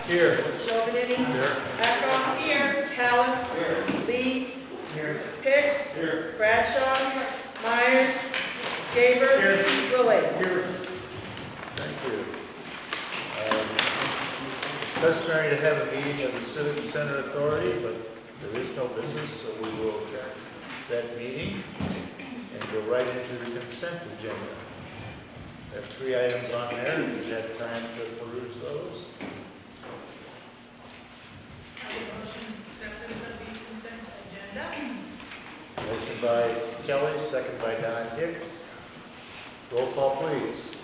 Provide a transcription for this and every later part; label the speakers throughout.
Speaker 1: Here.
Speaker 2: Chauvinetti.
Speaker 1: Here.
Speaker 2: Echo. Here. Callis.
Speaker 1: Here.
Speaker 2: Lee.
Speaker 1: Here.
Speaker 2: Hicks.
Speaker 1: Here.
Speaker 2: Bradshaw. Myers. Gaber.
Speaker 1: Here.
Speaker 2: Willie.
Speaker 1: Here. Thank you. It's customary to have a meeting of the Civic Center Authority, but there is no business, so we will adjourn that meeting and go right into the consent agenda. There are 3 items on there. We've had time to peruse those.
Speaker 3: Motion acceptance of the consent agenda.
Speaker 1: Motion by Kelly, second by Don Hicks. Roll call, please.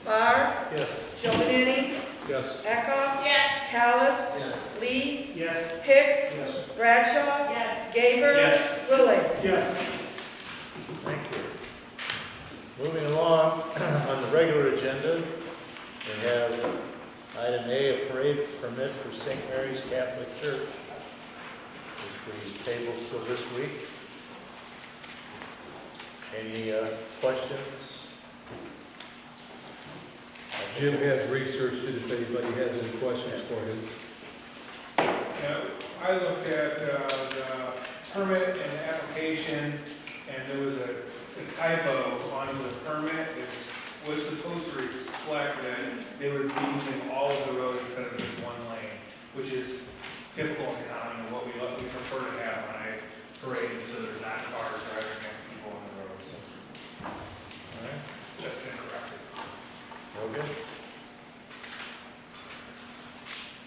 Speaker 2: Barr.
Speaker 1: Yes.
Speaker 2: Chauvinetti.
Speaker 1: Yes.
Speaker 2: Echo.
Speaker 3: Yes.
Speaker 2: Callis.
Speaker 1: Yes.
Speaker 2: Lee.
Speaker 1: Yes.
Speaker 2: Hicks.
Speaker 1: Yes.
Speaker 2: Bradshaw.
Speaker 3: Yes.
Speaker 2: Gaber.
Speaker 1: Yes.
Speaker 2: Willie.
Speaker 1: Yes. Thank you. Moving along on the regular agenda, we have item A, a parade permit for St. Mary's Catholic Church, which we tabled till this week. Any questions?
Speaker 4: Jim has researched it if anybody has any questions for him.
Speaker 5: Yeah, I looked at the permit and the application, and there was a typo on the permit. It was supposed to reflect that they would be using all of the road instead of just one lane, which is typical in county and what we prefer to have on a parade, so there's not cars driving next to people on the road.
Speaker 1: All right,
Speaker 5: Just incorrect.
Speaker 1: Logan?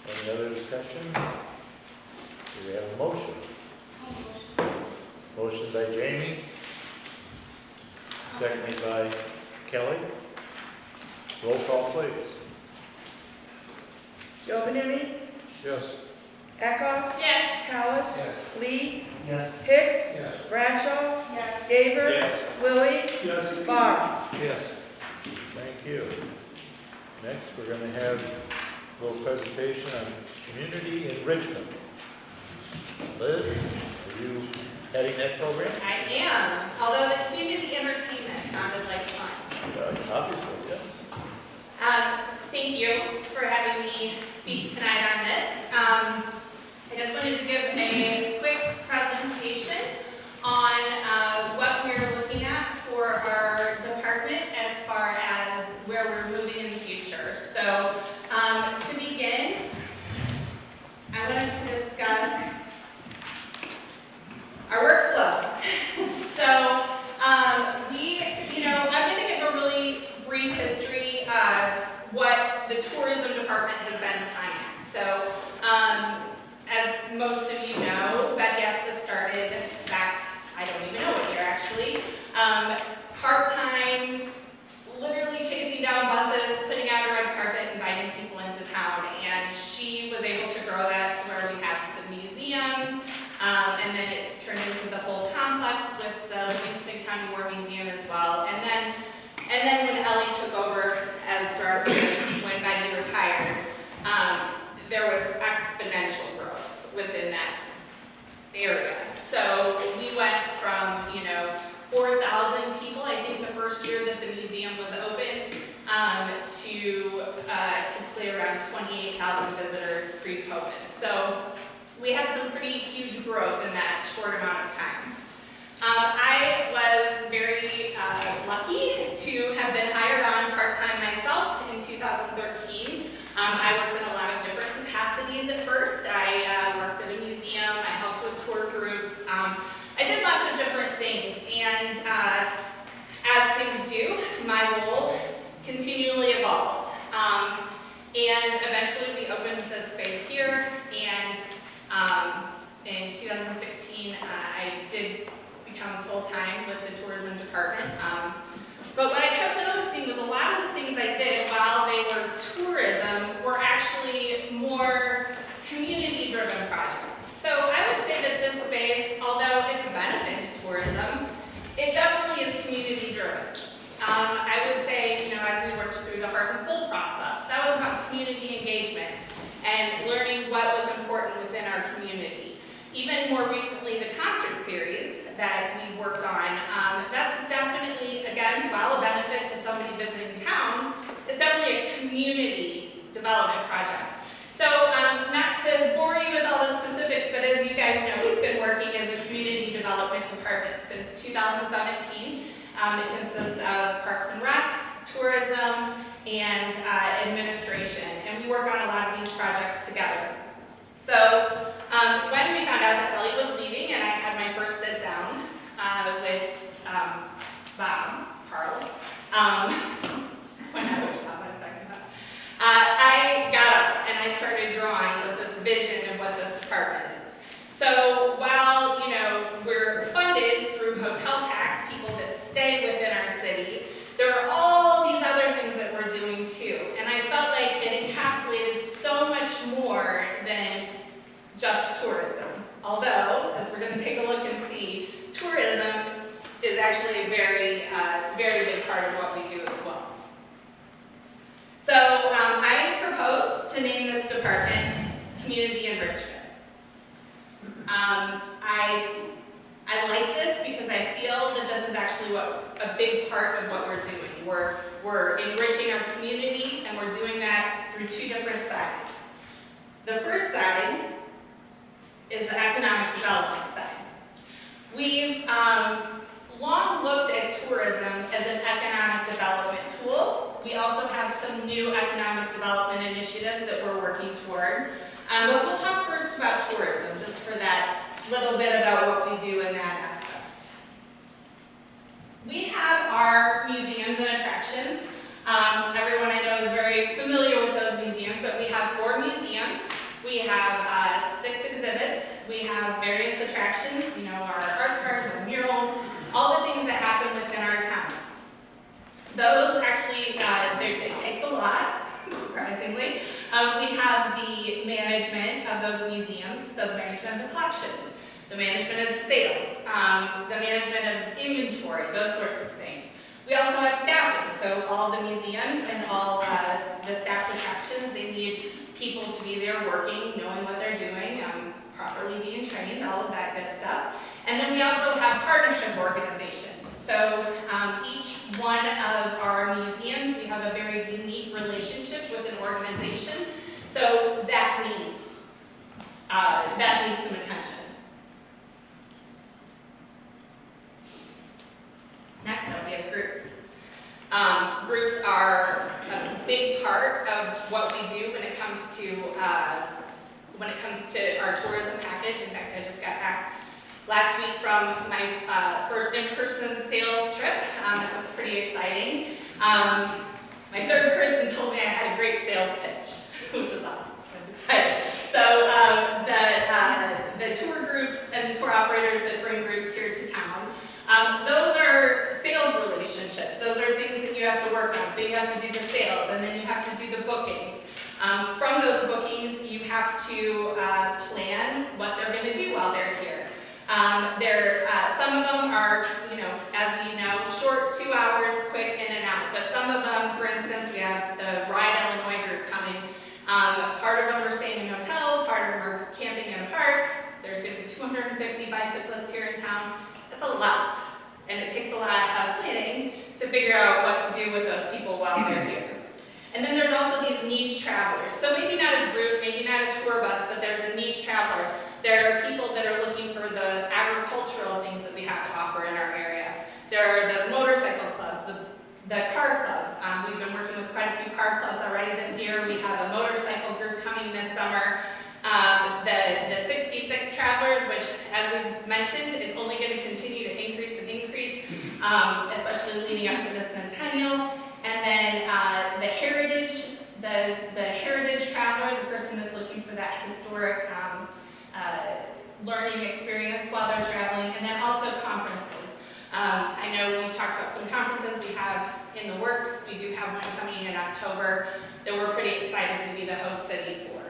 Speaker 1: Any other discussion? Do we have a motion? Motion by Jamie. Seconded by Kelly. Roll call, please.
Speaker 2: Chauvinetti.
Speaker 1: Yes.
Speaker 2: Echo.
Speaker 3: Yes.
Speaker 2: Callis.
Speaker 1: Yes.
Speaker 2: Lee.
Speaker 1: Yes.
Speaker 2: Hicks.
Speaker 1: Yes.
Speaker 2: Bradshaw.
Speaker 3: Yes.
Speaker 2: Gaber.
Speaker 5: Yes.
Speaker 2: Willie.
Speaker 1: Yes.
Speaker 2: Barr.
Speaker 1: Yes. Thank you. Next, we're going to have a little presentation on community enrichment. Liz, are you heading that program?
Speaker 6: I am, although the community entertainment sounded like fun.
Speaker 1: Obviously, yes.
Speaker 6: Thank you for having me speak tonight on this. I just wanted to give a quick presentation on what we're looking at for our department as far as where we're moving in the future. So to begin, I wanted to discuss our workflow. So I'm going to give a really brief history of what the tourism department has been to Pontiac. So as most of you know, Betty Estes started back, I don't even know what year actually, part-time, literally chasing down buses, putting out a red carpet, inviting people into town, and she was able to grow that to where we have the museum, and then it turned into the whole complex with the Livingston County War Museum as well. And then when Ellie took over as director, when Betty retired, there was exponential growth within that area. So we went from 4,000 people, I think the first year that the museum was open, to typically around 28,000 visitors pre-COVID. So we had some pretty huge growth in that short amount of time. I was very lucky to have been hired on part-time myself in 2013. I worked in a lot of different capacities at first. I worked at a museum, I helped with tour groups, I did lots of different things, and as things do, my role continually evolved. And eventually we opened the space here, and in 2016 I did become full-time with the tourism department. But what I kept noticing was a lot of the things I did while they were tourism were actually more community-driven projects. So I would say that this space, although it's a benefit to tourism, it definitely is community-driven. I would say, as we worked through the heart and soul process, that was about community engagement and learning what was important within our community. Even more recently, the concert series that we worked on, that's definitely, again, while a benefit to somebody visiting town, it's definitely a project. So, not to bore you with all the specifics, but as you guys know, we've been working as a community development department since 2017. It consists of Parks and Rec, tourism, and administration, and we work on a lot of these projects together. So, when we found out that Ellie was leaving and I had my first sit down with Bob, Carl, when I was Bob, I was talking about, I got up and I started drawing with this vision of what this department is. So while, we're funded through hotel tax, people that stay within our city, there are all these other things that we're doing too. And I felt like it encapsulated so much more than just tourism. Although, as we're going to take a look and see, tourism is actually a very, very big part of what we do as well. So I propose to name this department Community Enrichment. I like this because I feel that this is actually a big part of what we're doing. We're enriching our community, and we're doing that through two different sides. The first side is the economic development side. We've long looked at tourism as an economic development tool. We also have some new economic development initiatives that we're working toward. But we'll talk first about tourism, just for that little bit about what we do in that aspect. We have our museums and attractions. Everyone I know is very familiar with those museums, but we have 4 museums. We have 6 exhibits. We have various attractions, our art cards, our murals, all the things that happen within our town. Those actually, it takes a lot, surprisingly. We have the management of those museums, so the management of the collections, the management of the sales, the management of inventory, those sorts of things. We also have staffing, so all the museums and all the staffed attractions, they need people to be there working, knowing what they're doing, properly being trained, all of that good stuff. And then we also have partnership organizations. So each one of our museums, we have a very unique relationship with an organization. So that needs some attention. Next up, we have groups. Groups are a big part of what we do when it comes to our tourism package. In fact, I just got back last week from my first in-person sales trip. It was pretty exciting. My third person told me I had a great sales pitch, which was awesome. I was excited. So the tour groups and the tour operators that bring groups here to town, those are sales relationships. Those are things that you have to work on. So you have to do the sales, and then you have to do the bookings. From those bookings, you have to plan what they're going to do while they're here. Some of them are, as we know, short, 2 hours, quick in and out. But some of them, for instance, we have the Ride Illinois group coming. Part of them are staying in hotels, part of them are camping in a park. There's going to be 250 bicyclists here in town. That's a lot, and it takes a lot of planning to figure out what to do with those people while they're here. And then there's also these niche travelers. So maybe not a group, maybe not a tour bus, but there's a niche traveler. There are people that are looking for the agricultural things that we have to offer in our area. There are the motorcycle clubs, the car clubs. We've been working with quite a few car clubs already this year. We have a motorcycle group coming this summer. The 66 travelers, which, as we mentioned, it's only going to continue to increase and increase, especially leading up to the centennial. And then the heritage, the heritage traveler, the person that's looking for that historic learning experience while they're traveling, and then also conferences. I know we've talked about some conferences we have in the works. We do have one coming in October that we're pretty excited to be the host city for.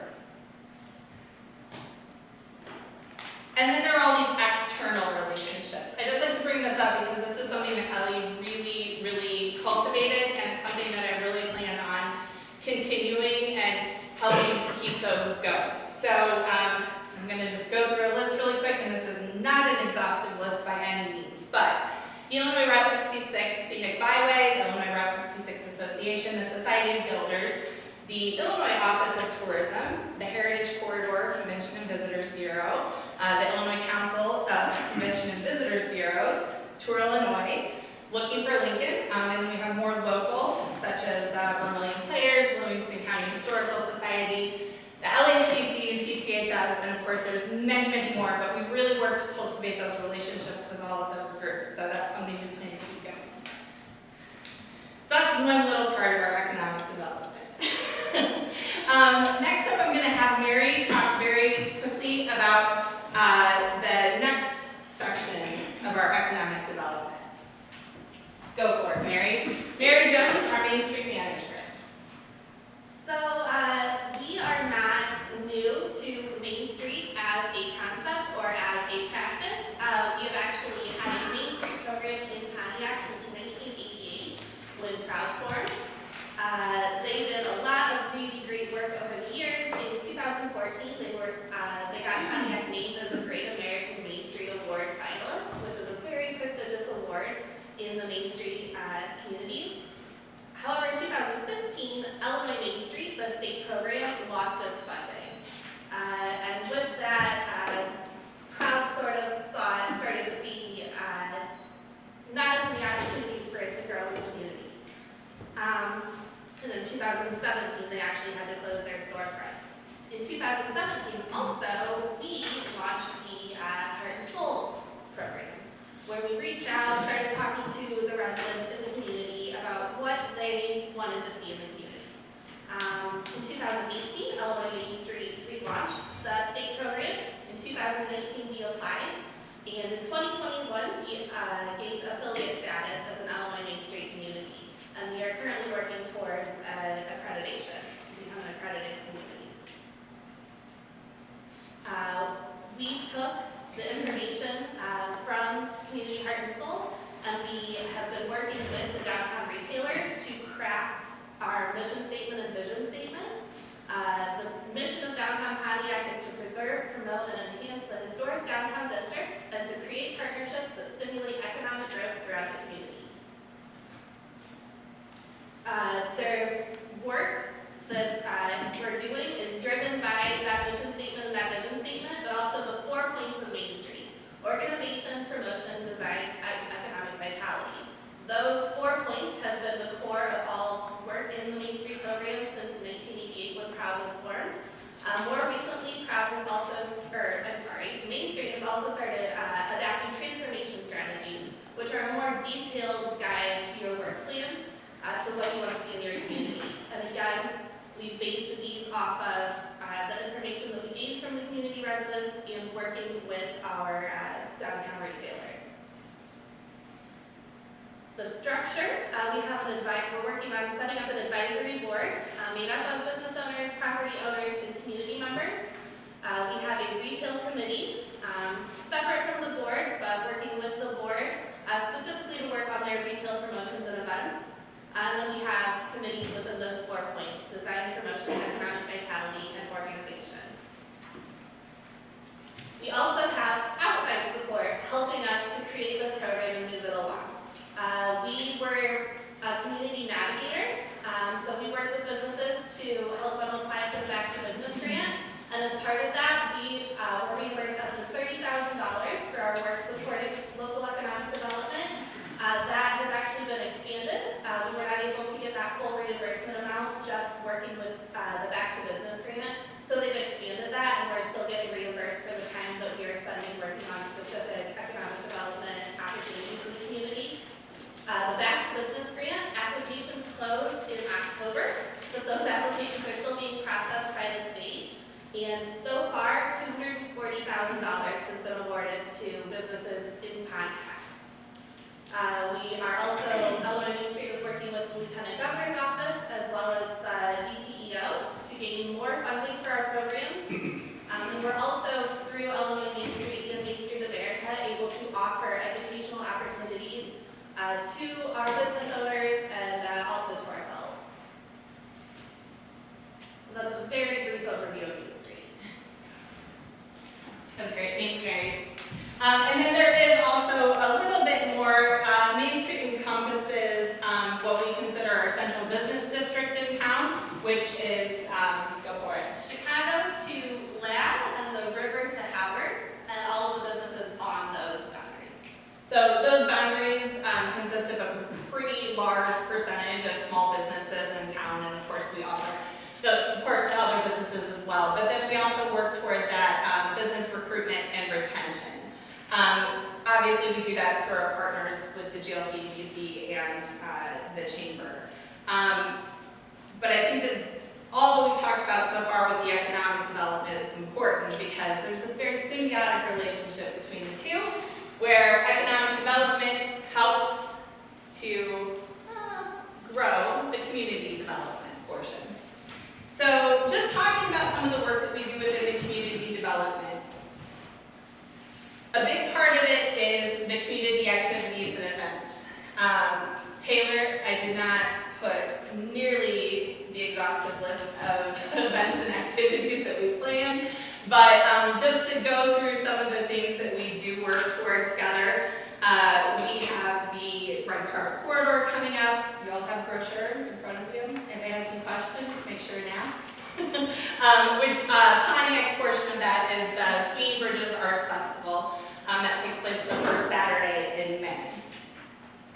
Speaker 6: And then there are all these external relationships. I just like to bring this up because this is something that Ellie really, really cultivated, and it's something that I really plan on continuing and helping to keep those going. So I'm going to just go through a list really quick, and this is not an exhaustive list by any means, but the Illinois Route 66 Scenic Byway, the Illinois Route 66 Association, the Society of Builders, the Illinois Office of of course, there's many, many more, but we really work to cultivate those relationships with all of those groups, so that's something we plan to keep going. So that's one little part of our economic development. Next up, I'm going to have Mary talk very quickly about the next section of our economic development. Go for it, Mary. Mary Jones, our Main Street manager.
Speaker 7: So we are not new to Main Street as a concept or as a practice. We have actually had a Main Street program in Pontiac since 1988 when Proud formed. They did a lot of really great work over the years. In 2014, they got Pontiac named as the Great American Main Street Award finalist, which is a very prestigious award in the Main Street communities. However, in 2015, Illinois Main Street, the state program, lost its funding. And with that, Proud sort of started to see not only opportunities for it to grow in the community. And in 2017, they actually had to close their storefront. In 2017, also, we launched the Heart and Soul program, where we reached out, started talking to the residents in the community about what they wanted to see in the community. In 2018, Illinois Main Street relaunched the state program. In 2019, we applied. And in 2021, we gained affiliate status as an Illinois Main Street community. And we are currently working towards accreditation to become an accredited community. We took the information from Community Heart and Soul, and we have been working with the downtown retailers to craft our mission statement and vision statement. The mission of downtown Pontiac is to preserve, promote, and enhance the historic downtown district and to create partnerships that stimulate economic growth throughout the community. Their work that we're doing is driven by that mission statement and that vision statement, but also the 4 points of Main Street: organization, promotion, design, and economic vitality. Those 4 points have been the core of all work in the Main Street program since 1988 when Proud was formed. More recently, Main Street has also started adapting transformation strategies, which are a more detailed guide to your work plan, to what you want to see in your community. And again, we've based these off of the information that we gained from the community residents and working with our downtown retailers. The structure, we're working on setting up an advisory board made up of business owners, property owners, and community members. We have a retail committee, separate from the board, but working with the board specifically to work on their retail promotions and events. And then we have committees within those 4 points: design, promotion, economic vitality, and organization. We also have outside support helping us to create this program and move it along. We were a community navigator, so we worked with businesses to help them apply for the Back to Business grant. And as part of that, we were reimbursed up to $30,000 for our work supporting local economic development. That has actually been expanded. We were not able to get that full reimbursement amount just working with the Back to Business grant. So they've expanded that, and we're still getting reimbursed for the time that we are spending working on specific economic development opportunities in the community. The Back to Business grant applications closed in October, but those applications are still being processed by the state. And so far, $240,000 has been awarded to businesses in Pontiac. We are also, Illinois Main Street is working with the Lieutenant Governor's Office as well as the DCEO to gain more funding for our programs. And we're also, through Illinois Main Street and Main Street America, able to offer educational opportunities to our business owners and also to ourselves. That's a very brief overview of Main Street.
Speaker 6: That's great, thanks, Mary. And then there is also a little bit more. Main Street encompasses what we consider our central business district in town, which is, go for it,
Speaker 7: Chicago to Lab and the river to Howard, and all of the businesses on those boundaries.
Speaker 6: So those boundaries consist of a pretty large percentage of small businesses in town, and of course we offer the support to other businesses as well. But then we also work toward that do that for our partners with the GLC, DC, and the chamber. But I think that all that we talked about so far with the economic development is important because there's this very symbiotic relationship between the two, where economic development helps to grow the community development portion. So just talking about some of the work that we do within the community development, a big part of it is the community activities and events. Taylor, I did not put nearly the exhaustive list of events and activities that we plan, but just to go through some of the things that we do work toward together, we have the Red Carpet Corridor coming up. You all have a brochure in front of you. If anybody has any questions, make sure and ask. Pontiac's portion of that is the Swinging Bridges Arts Festival that takes place the first Saturday in May.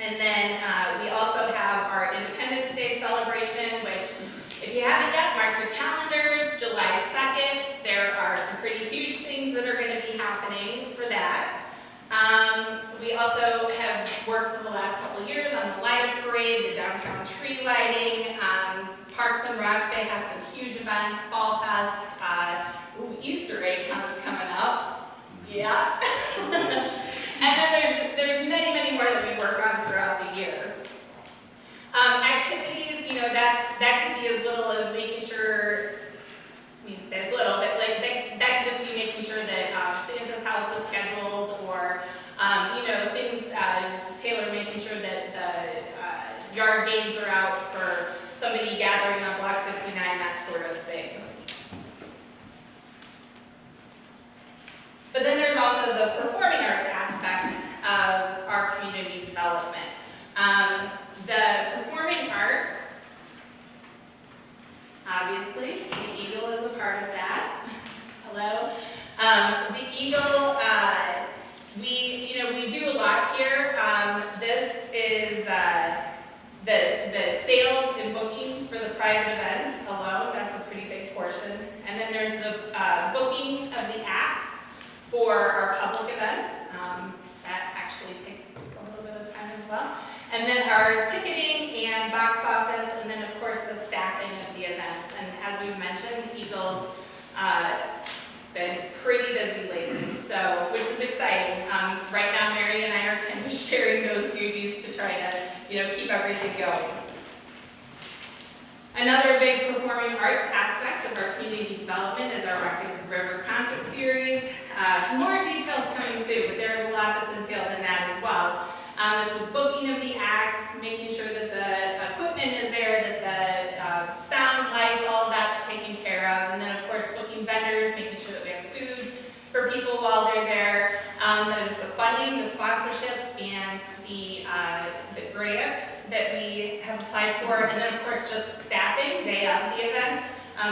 Speaker 6: And then we also have our Independence Day celebration, which, if you haven't yet, mark your calendars, July 2nd. There are some pretty huge things that are going to be happening for that. We also have worked for the last couple of years on the light up parade, the downtown tree lighting, Parks and Rec. They have some huge events, Fall Fest, Easter egg hunt's coming up. Yeah. And then there's many more that we work on throughout the year. Activities, that can be as little as making sure, I mean, say as little, but like that can just be making sure that Santa's house is scheduled, or things, Taylor making sure that the yard games are out for somebody gathering on Block 59, that sort of thing. But then there's also the performing arts aspect of our community development. The performing arts, obviously, the Eagle is a part of that. Hello. The Eagle, we do a lot here. This is the sales and booking for the private events alone. That's a pretty big portion. And then there's the booking of the acts for our public events. That actually takes a little bit of time as well. And then our ticketing and box office, and then of course the staffing of the events. And as we've mentioned, Eagles been pretty busy lately, so which is exciting. Right now, Mary and I are kind of sharing those duties to try to keep everything going. Another big performing arts aspect of our community development is our Rocky River concert series. More details coming soon, but there is a lot that's entailed in that as well. It's the booking of the acts, making sure that the equipment is there, that the sound, lights, all of that's taken care of, and then of course booking vendors, making sure that we have food for people while they're there. There's the funding, the sponsorships, and the grants that we have applied for, and then of course just staffing day of the event,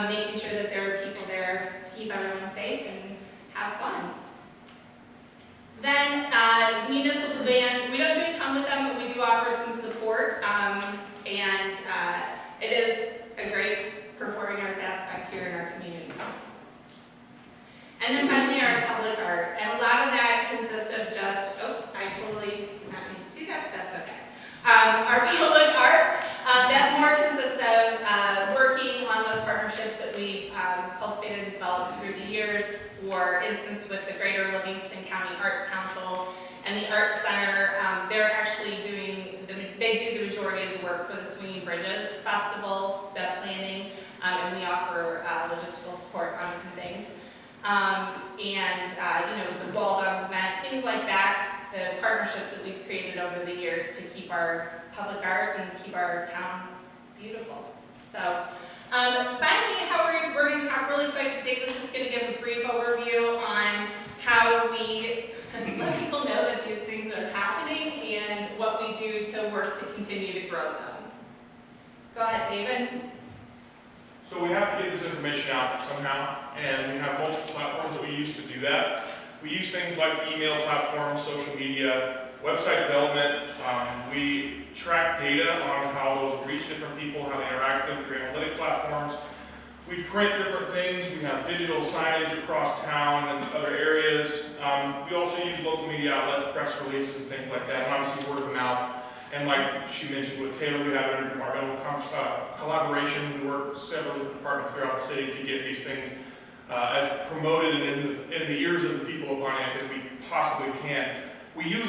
Speaker 6: making sure that there are people there to keep everyone safe and have fun. Then municipal band, we don't do a ton with them, but we do offer some support, and it is a great performing arts aspect here in our community. And then finally our public art, and a lot of that consists of just, I totally did not mean to do that, but that's okay. Our public art, that more consists of working on those partnerships that we cultivated and developed through the years. For instance, with the Greater Livingston County Arts Council and the Arts Center, they're actually they do the majority of the work for the Swinging Bridges Festival, the planning, and we offer logistical support on some things. The Ball Dogs event, things like that, the partnerships that we've created over the years to keep our public art and keep our town beautiful. So, finally, how we're going to talk really quick. David's just going to give a brief overview on how we let people know that these things are happening and what we do to work to continue to grow them. Go ahead, David.
Speaker 8: So we have to get this information out somehow, and we have multiple platforms that we use to do that. We use things like email platforms, social media, website development. We track data on how those reach different people, how they interact with them through analytic platforms. We print different things. We have digital signage across town and other areas. We also use local media outlets, press releases, and things like that, and obviously word of mouth. And like she mentioned with Taylor, we have an interdepartmental collaboration. We work with several different departments throughout the city to get these things as promoted and in the ears of the people of Pontiac as we possibly can. We use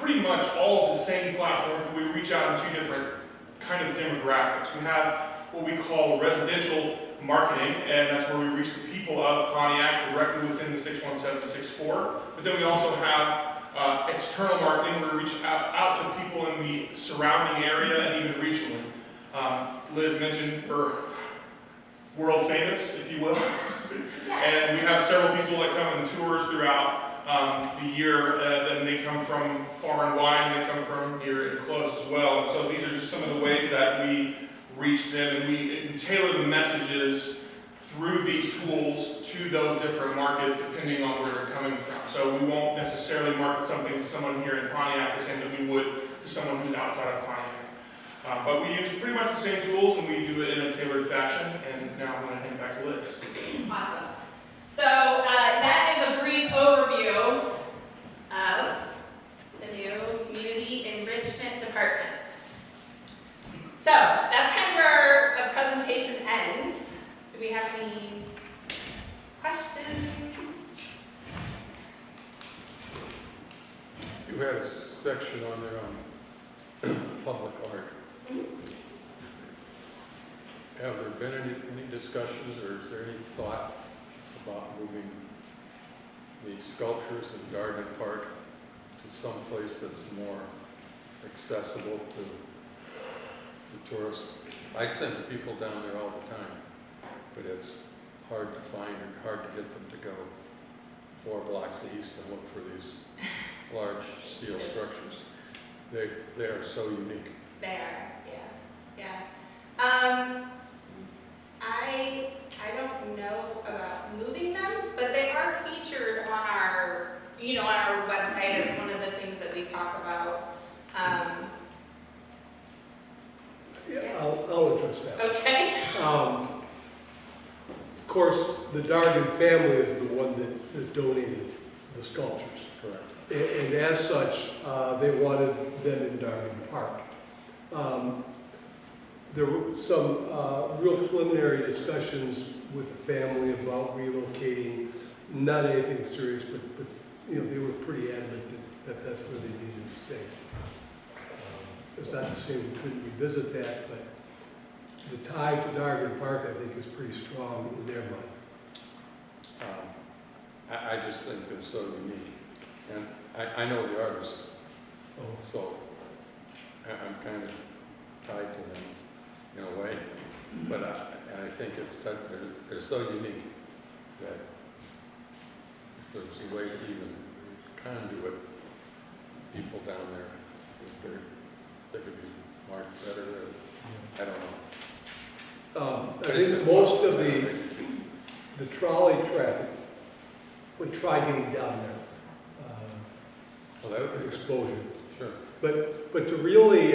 Speaker 8: pretty much all of the same platforms, but we reach out in two different kind of demographics. We have what we call residential marketing, and that's where we reach the people of Pontiac directly within the 61764. But then we also have external marketing where we reach out to people in the surrounding area and even regionally. Liz mentioned her world famous, if you will. And we have several people that come on tours throughout the year, and they come from far and wide, and they come from near and close as well. And so these are just some of the ways that we reach them, and we tailor the messages through these tools to those different markets depending on where they're coming from. So we won't necessarily market something to someone here in Pontiac the same that we would to someone who's outside of Pontiac. But we use pretty much the same tools, and we do it in a tailored fashion. And now I'm going to hand it back to Liz.
Speaker 6: Awesome. So that is a brief overview of the new Community Enrichment Department. So that's kind of where our presentation ends. Do we have any questions?
Speaker 4: You had a section on there on public art. Have there been any discussions, or is there any thought about moving the sculptures in Garden Park to some place that's more accessible to tourists? I send people down there all the time, but it's hard to find and hard to get them to go 4 blocks east and look for these large steel structures. They are so unique.
Speaker 6: They are, yeah. I don't know about moving them, but they are featured on our, on our website. It's one of the things that we talk about.
Speaker 9: Yeah, I'll address that.
Speaker 6: Okay.
Speaker 9: Of course, the Dargan family is the one that donated the sculptures.
Speaker 4: Correct.
Speaker 9: And as such, they wanted them in Dargan Park. There were some real preliminary discussions with the family about relocating, not anything serious, but they were pretty adamant that that's where they needed to stay. It's not to say we couldn't revisit that, but the tie to Dargan Park, I think, is pretty strong in their mind.
Speaker 4: I just think they're so unique. And I know the artists, so I'm kind of tied to them in a way. But I think they're so unique that if there's a way to even conduit people down there, if they could be marked better. I don't know.
Speaker 9: I think most of the trolley traffic would try getting down there.
Speaker 4: Well, that would be
Speaker 9: Exposure.
Speaker 4: Sure.
Speaker 9: But to really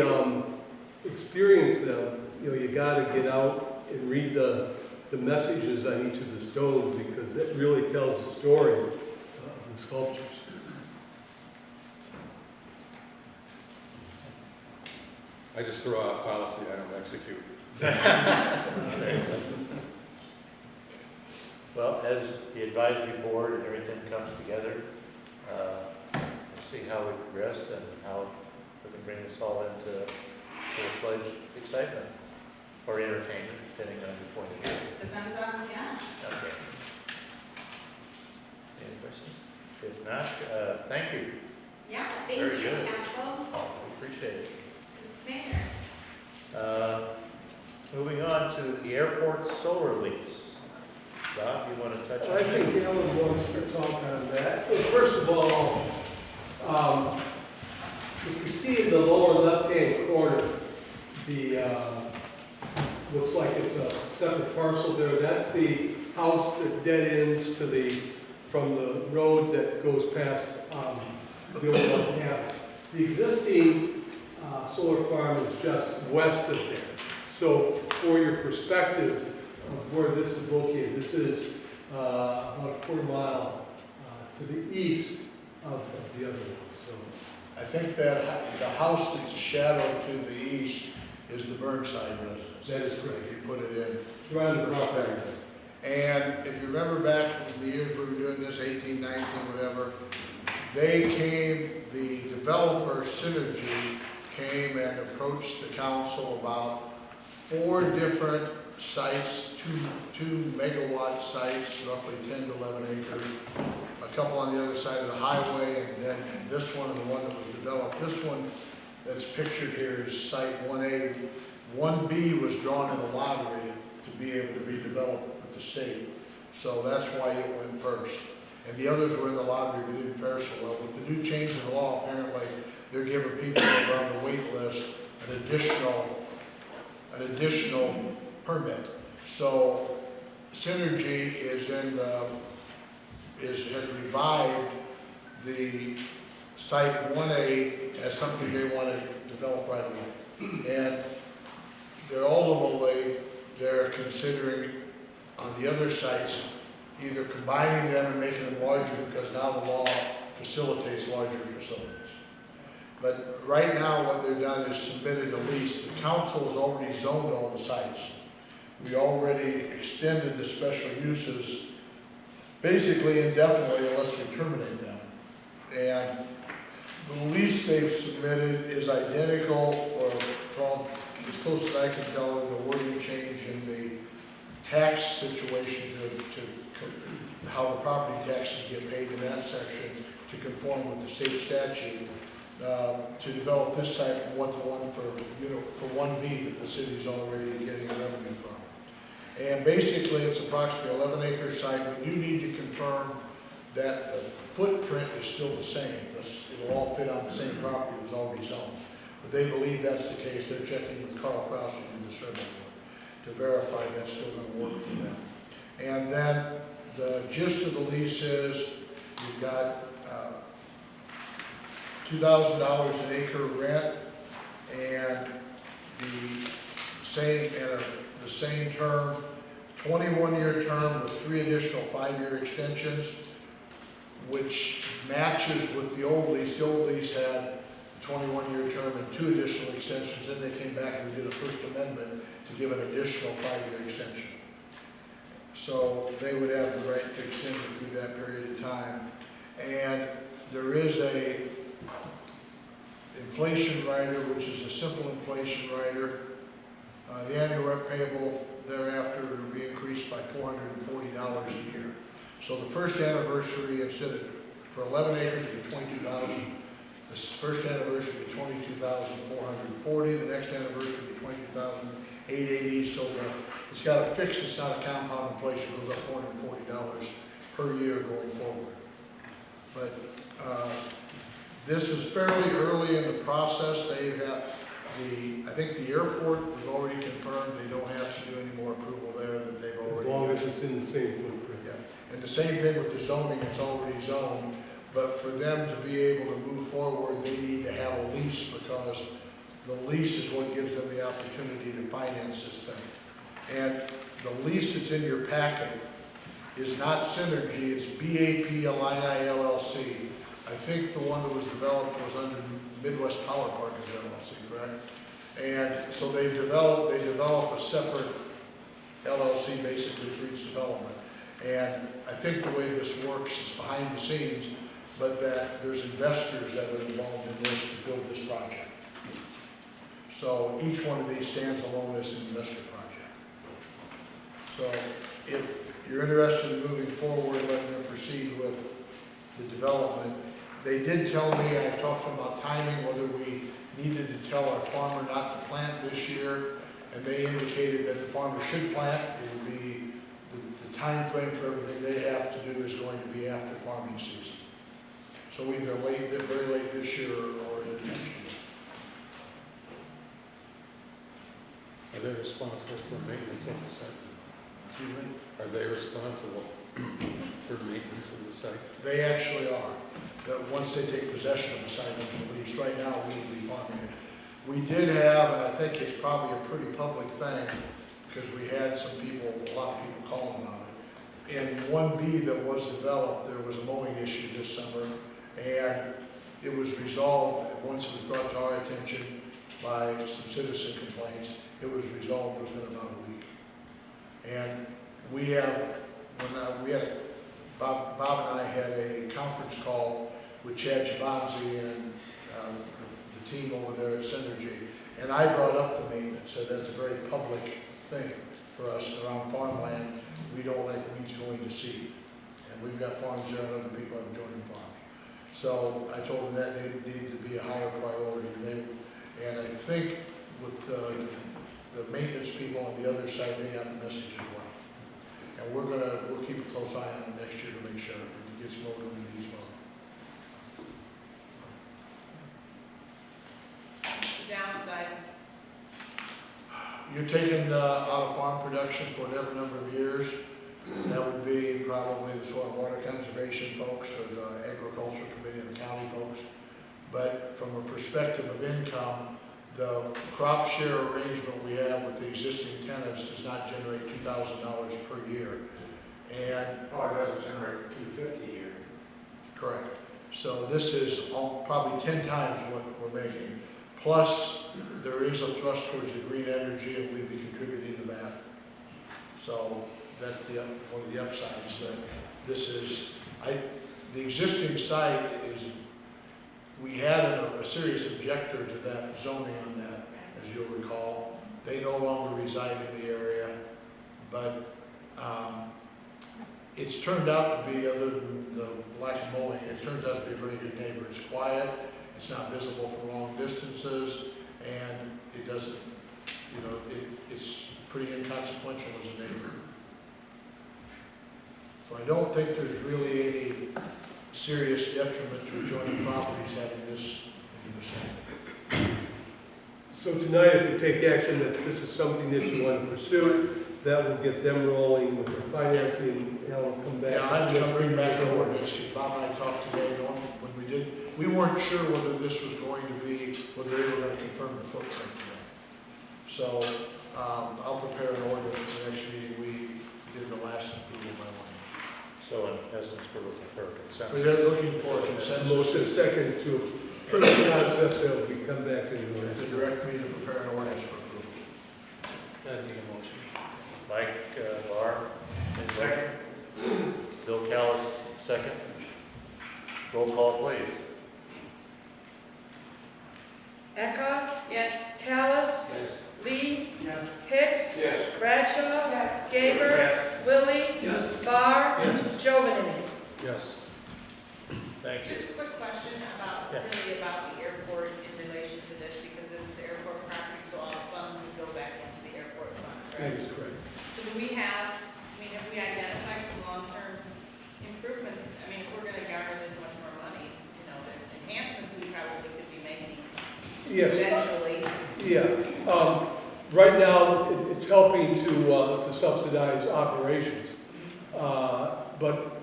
Speaker 9: experience them, you got to get out and read the messages on each of the stones, because that really tells the story of the sculptures.
Speaker 4: I just throw out policy, I don't execute.
Speaker 1: Well, as the advisory board and everything comes together, we'll see how we progress and how we can bring this all into full-fledged excitement or entertainment, depending on your point of view.
Speaker 6: Depends on, yeah.
Speaker 1: Okay. Any questions? If not, thank you.
Speaker 6: Yeah, thank
Speaker 1: Very
Speaker 6: you,
Speaker 1: good.
Speaker 6: Council.
Speaker 1: Oh, we appreciate it.
Speaker 6: Mayor.
Speaker 9: Moving on to the airport solar lease. Bob, you want to touch on
Speaker 2: I
Speaker 9: that?
Speaker 2: think Alan wants to talk on that. Well, first of all, you can see in the lower left-hand corner, looks like it's a separate parcel there. That's the house that dead ends from the road that goes past the old cabin. The existing solar farm is just west of there. So for your perspective, of where this is located. This is about a quarter mile to the east of the other one, so.
Speaker 10: I think that the house that's shadowed to the east is the Burnside residence.
Speaker 2: That is correct.
Speaker 10: If you put it in
Speaker 2: It's right on the property.
Speaker 10: perspective. And if you remember back in the years we were doing this, 18, 19, whatever, the developer Synergy came and approached the council about 4 different sites, two megawatt sites, roughly 10 to 11 acres, a couple on the other side of the highway, and then this one and the one that was developed. This one that's pictured here is site 1A. 1B was drawn in the lottery to be able to be developed with the state. So that's why it went first. And the others were in the lottery but didn't fare so well. With the new change in law, apparently, they're giving people that are on the wait list an additional permit. So Synergy has revived the site 1A as something they want to develop right away. And they're considering on the other sites either combining them and making them larger, because now the law facilitates larger facilities. But right now what they've done is submitted a lease. The council has already zoned all the sites. We already extended the special uses basically indefinitely unless we terminate them. And the lease they've submitted is identical, or from as close as I can tell, the wording change in the tax situation to how the property taxes get paid in that section to conform with the state statute, to develop this site from what the one for 1B that the city's already getting revenue from. And basically it's approximately 11 acre site. We do need to confirm that the footprint is still the same. It'll all fit on the same property that was already zoned. But they believe that's the case. They're checking with Carl Krause in the survey to verify that's still going to work for them. And then the gist of the lease is you've got $2,000 an acre rent, and the same term, 21-year term with 3 additional 5-year extensions, which matches with the old lease. The old lease had a 21-year term and 2 additional extensions. Then they came back and we did a First Amendment to give an additional 5-year extension. So they would have the right to extend it through that period of time. And there is a inflation rider, which is a simple inflation rider. The annual rent payable thereafter will be increased by $440 a year. So the first anniversary, instead of for 11 acres, it would be $22,000. The first anniversary would be $22,440. The next anniversary would be $22,880. So it's got a fixed, it's not a compound inflation. It goes up $440 per year going forward. But this is fairly early in the process. They have I think the airport, we've already confirmed they don't have to do any more approval there, that they've already.
Speaker 2: As long as it's in the same footprint.
Speaker 10: Yeah, and the same thing with the zoning, it's already zoned, but for them to be able to move forward, they need to have a lease, because the lease is what gives them the opportunity to finance this thing. And the lease that's in your packet is not Synergy, it's BAP Illini LLC. I think the one that was developed was under Midwest Power Partners LLC, correct? And so they develop a separate LLC basically for each development. And I think the way this works is behind the scenes, but that there's investors that are involved in this to build this project. So each one of these stands alone as an investor project. So if you're interested in moving forward, letting them proceed with the development, they did tell me, I talked to them about timing, whether we needed to tell our farmer not to plant this year, and they indicated that the farmer should plant. It would be, the time frame for everything they have to do is going to be after farming season. So either very late this year or into next year.
Speaker 4: Are they responsible for maintenance of the site?
Speaker 10: Excuse me?
Speaker 4: Are they responsible for maintenance of the site?
Speaker 10: They actually are. That once they take possession of the site under the lease, right now we need to be farming it. We did have, and I think it's probably a pretty public thing, because we had some people, a lot of people calling about it. And 1B that was developed, there was a mowing issue this summer, and it was resolved, once it was brought to our attention by some citizen complaints, it was resolved within about a week. And we have, Bob and I had a conference call with Chad Chabanzi and the team over there at Synergy, and I brought up the maintenance, so that's a very public thing for us around farmland. We don't like weeds going to seed, and we've got farms there and other people have adjoining farms. So I told them that needed to be a higher priority, and I think with the maintenance people on the other side, they got the message as well. And we'll keep a close eye on it next year to make sure it gets mowed when it needs mowed.
Speaker 3: The downside.
Speaker 10: You're taking out of farm production for whatever number of years. That would be probably the soil and water conservation folks or the agricultural committee and the county folks. But from a perspective of income, the crop share arrangement we have with the existing tenants does not generate $2,000 per year. And
Speaker 5: Oh, it doesn't generate $250 a year.
Speaker 10: correct. So this is probably 10 times what we're making. Plus, there is a thrust towards the green energy, and we'd be contributing to that. So that's one of the upsides that this is. The existing site is, we had a serious objector to that zoning on that, as you'll recall. They no longer reside in the area, but it's turned out to be, other than the lack of mowing, it turns out to be a very good neighbor. It's quiet, it's not visible for long distances, and it doesn't, it's pretty inconsequential as a neighbor. So I don't think there's really any serious detriment to adjoining properties having this in the vicinity.
Speaker 9: So tonight, if you take action that this is something that you want to pursue, that will get them rolling with their financing, and I'll come back.
Speaker 10: Yeah, I'm going to bring back the ordinance, because Bob and I talked today, when we did, we weren't sure whether this was going to be, whether they were going to confirm the footprint today. So I'll prepare an ordinance for the next meeting. We did the last approval by one.
Speaker 1: So in essence, we're looking for a consensus.
Speaker 10: We're looking for a consensus.
Speaker 9: Motion second to approve the concept, that we come back in the
Speaker 10: To direct me to prepare an ordinance for approval.
Speaker 1: That'd be a motion. Mike Barr, second. Bill Callis, second. Roll call, please.
Speaker 11: Eckhoff?
Speaker 3: Yes.
Speaker 11: Callis?
Speaker 5: Yes.
Speaker 11: Lee?
Speaker 5: Yes.
Speaker 11: Hicks?
Speaker 5: Yes.
Speaker 11: Bradshaw?
Speaker 3: Yes.
Speaker 11: Gaber?
Speaker 5: Yes.
Speaker 11: Willie?
Speaker 5: Yes.
Speaker 11: Barr?
Speaker 5: Yes.
Speaker 11: Jovanini?
Speaker 4: Yes.
Speaker 1: Thank you.
Speaker 3: Just a quick question about,
Speaker 1: Yeah.
Speaker 3: really about the airport in relation to this, because this is airport property, so all the funds would go back into the airport fund,
Speaker 9: That
Speaker 3: correct?
Speaker 9: is correct.
Speaker 3: So do we have, have we identified some long-term improvements? If we're gonna garner this much more money, there's enhancements we probably could be making
Speaker 9: Yes.
Speaker 3: eventually.
Speaker 9: Yeah. Right now, it's helping to subsidize operations. But,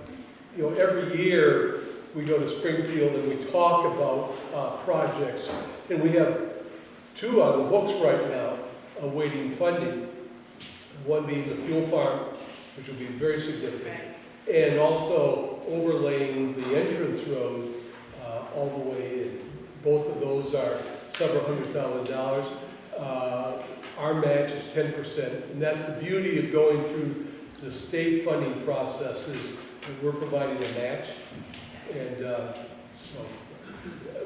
Speaker 9: every year we go to Springfield and we talk about projects. And we have two on the books right now awaiting funding. One being the fuel farm, which will be very significant.
Speaker 3: Right.
Speaker 9: And also overlaying the entrance road all the way in. Both of those are several $100,000. Our match is 10%, and that's the beauty of going through the state funding processes, that we're providing a match. And so,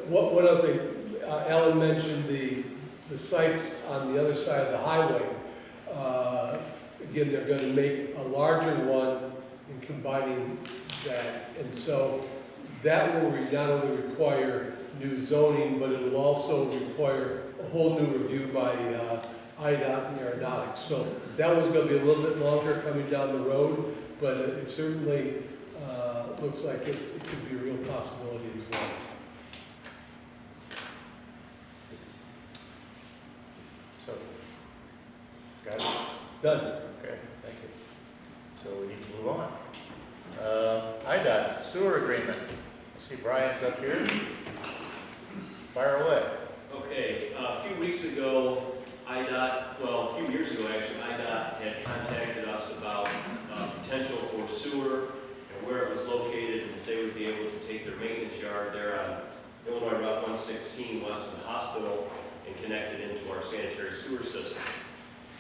Speaker 9: one other thing, Alan mentioned the sites on the other side of the highway. Again, they're going to make a larger one and combining that. And so that will not only require new zoning, but it will also require a whole new review by IDOT and Aeronautics. So that was going to be a little bit longer coming down the road, but it certainly looks like it could be a real possibility as well.
Speaker 1: So, got it?
Speaker 9: Done.
Speaker 1: Okay, thank you. So we need to move on. IDOT sewer agreement. I see Brian's up here. Fire away.
Speaker 12: Okay, a few weeks ago, IDOT, well, a few years ago actually, IDOT had contacted us about potential for sewer and where it was located, and if they would be able to take their maintenance yard there on Illinois Route 116 west of the hospital and connect it into our sanitary sewer system.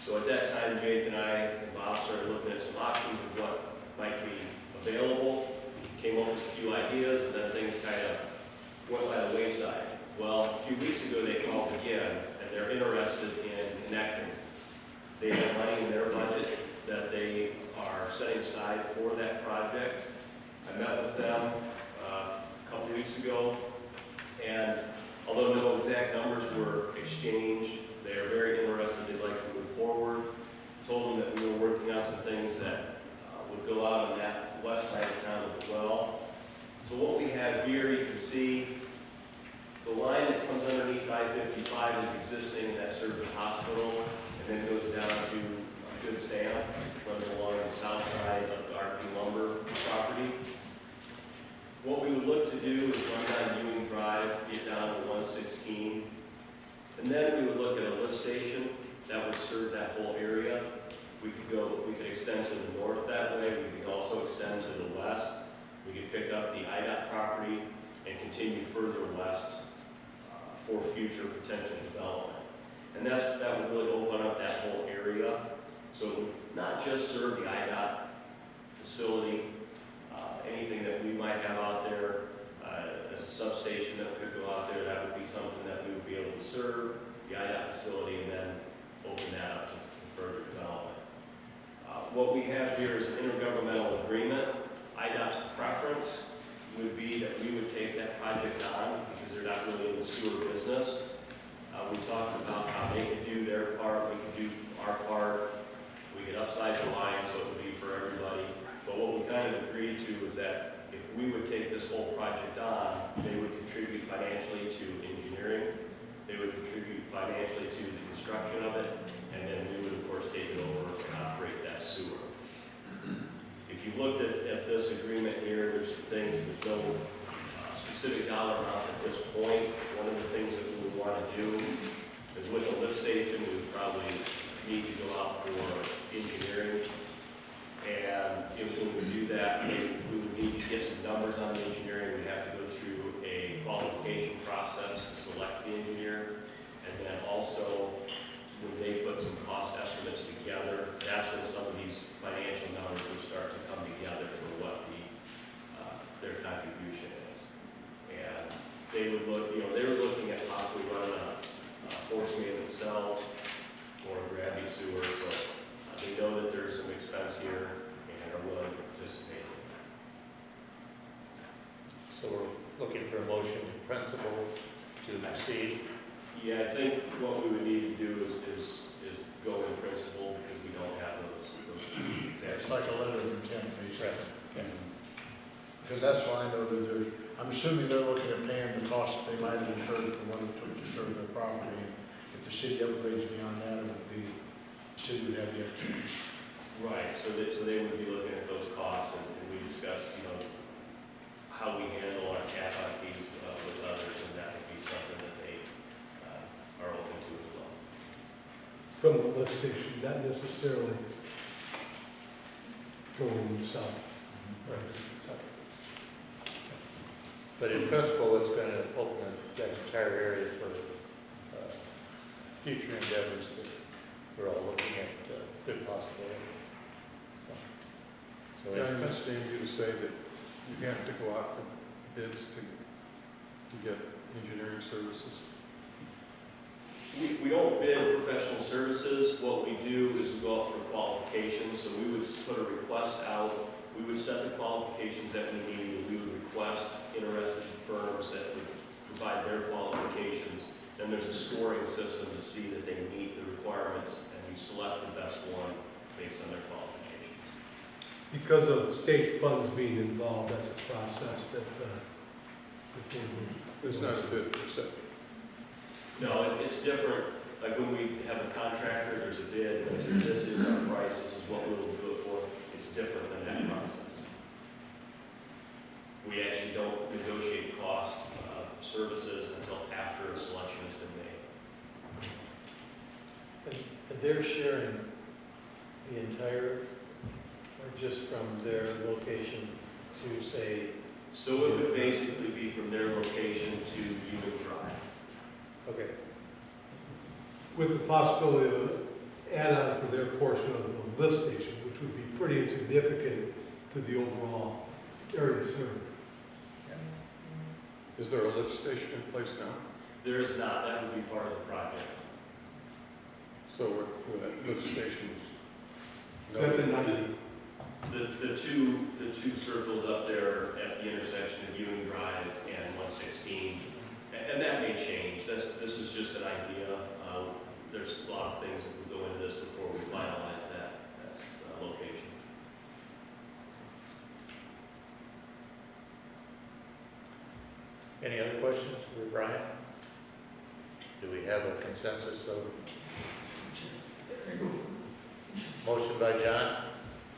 Speaker 12: So at that time, Jake and I and Bob started looking at some options of what might be available, came up with a few ideas, and then things kind of went by the wayside. Well, a few weeks ago, they called again, and they're interested in connecting. They have money in their budget that they are setting aside for that project. I met with them a couple weeks ago, and although no exact numbers were exchanged, they are very interested. They'd like to move forward. Told them that we were working on some things that would go out on that west side of town as well. So what we have here, you can see the line that comes underneath I-55 is existing, and that serves the hospital, and then goes down to Good Sam, runs along the south side of the RP Lumber property. What we would look to do is run down Ewing Drive, get down to 116, and then we would look at a lift station that would serve that whole area. We could extend to the north that way. We could also extend to the west. We could pick up the IDOT property and continue further west for future potential development. And that would really open up that whole area. So it would not just serve the IDOT facility, anything that we might have out there as a substation that could go out there, that would be something that we would be able to serve the IDOT facility and then open that up to further development. What we have here is an intergovernmental agreement. IDOT's preference would be that we would take that project on because they're not really in the sewer business. We talked about how they could do their part, we could do our part, we could upsize the line so it would be for everybody. But what we kind of agreed to is that if we would take this whole project on, they would contribute financially to engineering, they would contribute financially to the construction of it, and then we would of course take it over and operate that sewer. If you looked at this agreement here, there's some things, there's no specific dollar amount at this point. One of the things that we would want to do is with the lift station, we would probably need to go out for engineering. And if we would do that, we would need to get some numbers on the engineering. We'd have to go through a qualification process to select the engineer. And then also, when they put some cost estimates together, that's when some of these financial numbers would start to come together for what their contribution is. And they would look, they were looking at possibly running a force main themselves or a gravity sewer. So they know that there's some expense here and are willing to participate in that.
Speaker 1: So we're looking for a motion in principle to proceed.
Speaker 12: Yeah, I think what we would need to do is go in principle because we don't have those exact.
Speaker 10: It's like a letter of intent, basically.
Speaker 1: Okay.
Speaker 10: Because that's why I know that they're, I'm assuming they're looking at paying the cost that they might have incurred for what it took to serve their property. And if the city upgrades beyond that, it would be, the city would have the extra.
Speaker 12: Right, so they would be looking at those costs, and we discussed, how we handle our CAPA fees with others, and that would be something that they are open to as well.
Speaker 9: From the lift station, not necessarily going south.
Speaker 1: But in principle, it's going to open that entire area for future endeavors that we're all looking at good possibility. So
Speaker 4: Yeah, I understand you to say that you have to go out for bids to get engineering services.
Speaker 12: We don't bid professional services. What we do is we go out for qualifications. So we would put a request out. We would set the qualifications that we need, and we would request interested firms that would provide their qualifications. Then there's a scoring system to see that they meet the requirements, and you select the best one based on their qualifications.
Speaker 9: Because of state funds being involved, that's a process that
Speaker 4: It's not a bid per se.
Speaker 12: No, it's different. Like when we have a contractor, there's a bid, and says, this is our price, this is what we will do it for. It's different than that process. We actually don't negotiate cost of services until after a selection has been made.
Speaker 9: they're sharing the entire, or just from their location to say,
Speaker 12: So it would basically be from their location to Union Drive.
Speaker 9: okay, with the possibility of an add-on for their portion of the lift station, which would be pretty insignificant to the overall area served.
Speaker 4: Is there a lift station in place now?
Speaker 12: There is not, that would be part of the project.
Speaker 4: So where that lift station is.
Speaker 9: So that's a 90.
Speaker 12: The two circles up there at the intersection of Ewing Drive and 116, and that may change. This is just an idea. There's a lot of things that would go into this before we finalize that location.
Speaker 1: Any other questions for Brian? Do we have a consensus of? Motion by John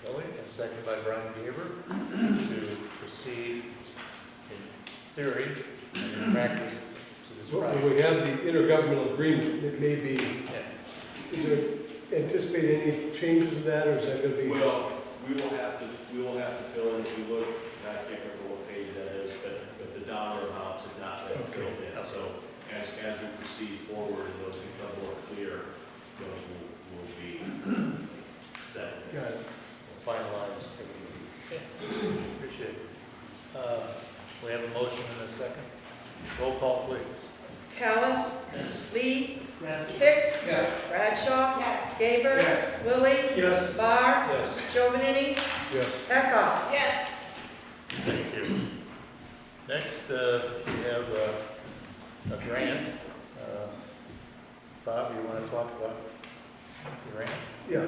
Speaker 1: Kelly and second by Brian Gaber to proceed in theory and in practice to this
Speaker 9: Well,
Speaker 1: project.
Speaker 9: we have the intergovernmental agreement, it may be,
Speaker 1: Yeah.
Speaker 9: is there, anticipate any changes to that, or is that going to be?
Speaker 12: Well, we will have to fill in, if you look, I can't remember what page that is, but the dollar amounts have not been
Speaker 9: Okay.
Speaker 12: filled in. So as we proceed forward and those become more clear, those will be set.
Speaker 9: Got it.
Speaker 1: We'll finalize everything. Appreciate it. We have a motion and a second. Roll call, please.
Speaker 11: Callis. Lee. Hicks. Bradshaw.
Speaker 3: Yes.
Speaker 11: Gaber.
Speaker 5: Yes.
Speaker 11: Lilly.
Speaker 5: Yes.
Speaker 11: Barr.
Speaker 9: Yes.
Speaker 11: Giovanini.
Speaker 9: Yes.
Speaker 11: Eckhoff.
Speaker 3: Yes.
Speaker 1: Thank you. Next, we have a grant. Bob, you want to talk about the grant?
Speaker 9: Yeah,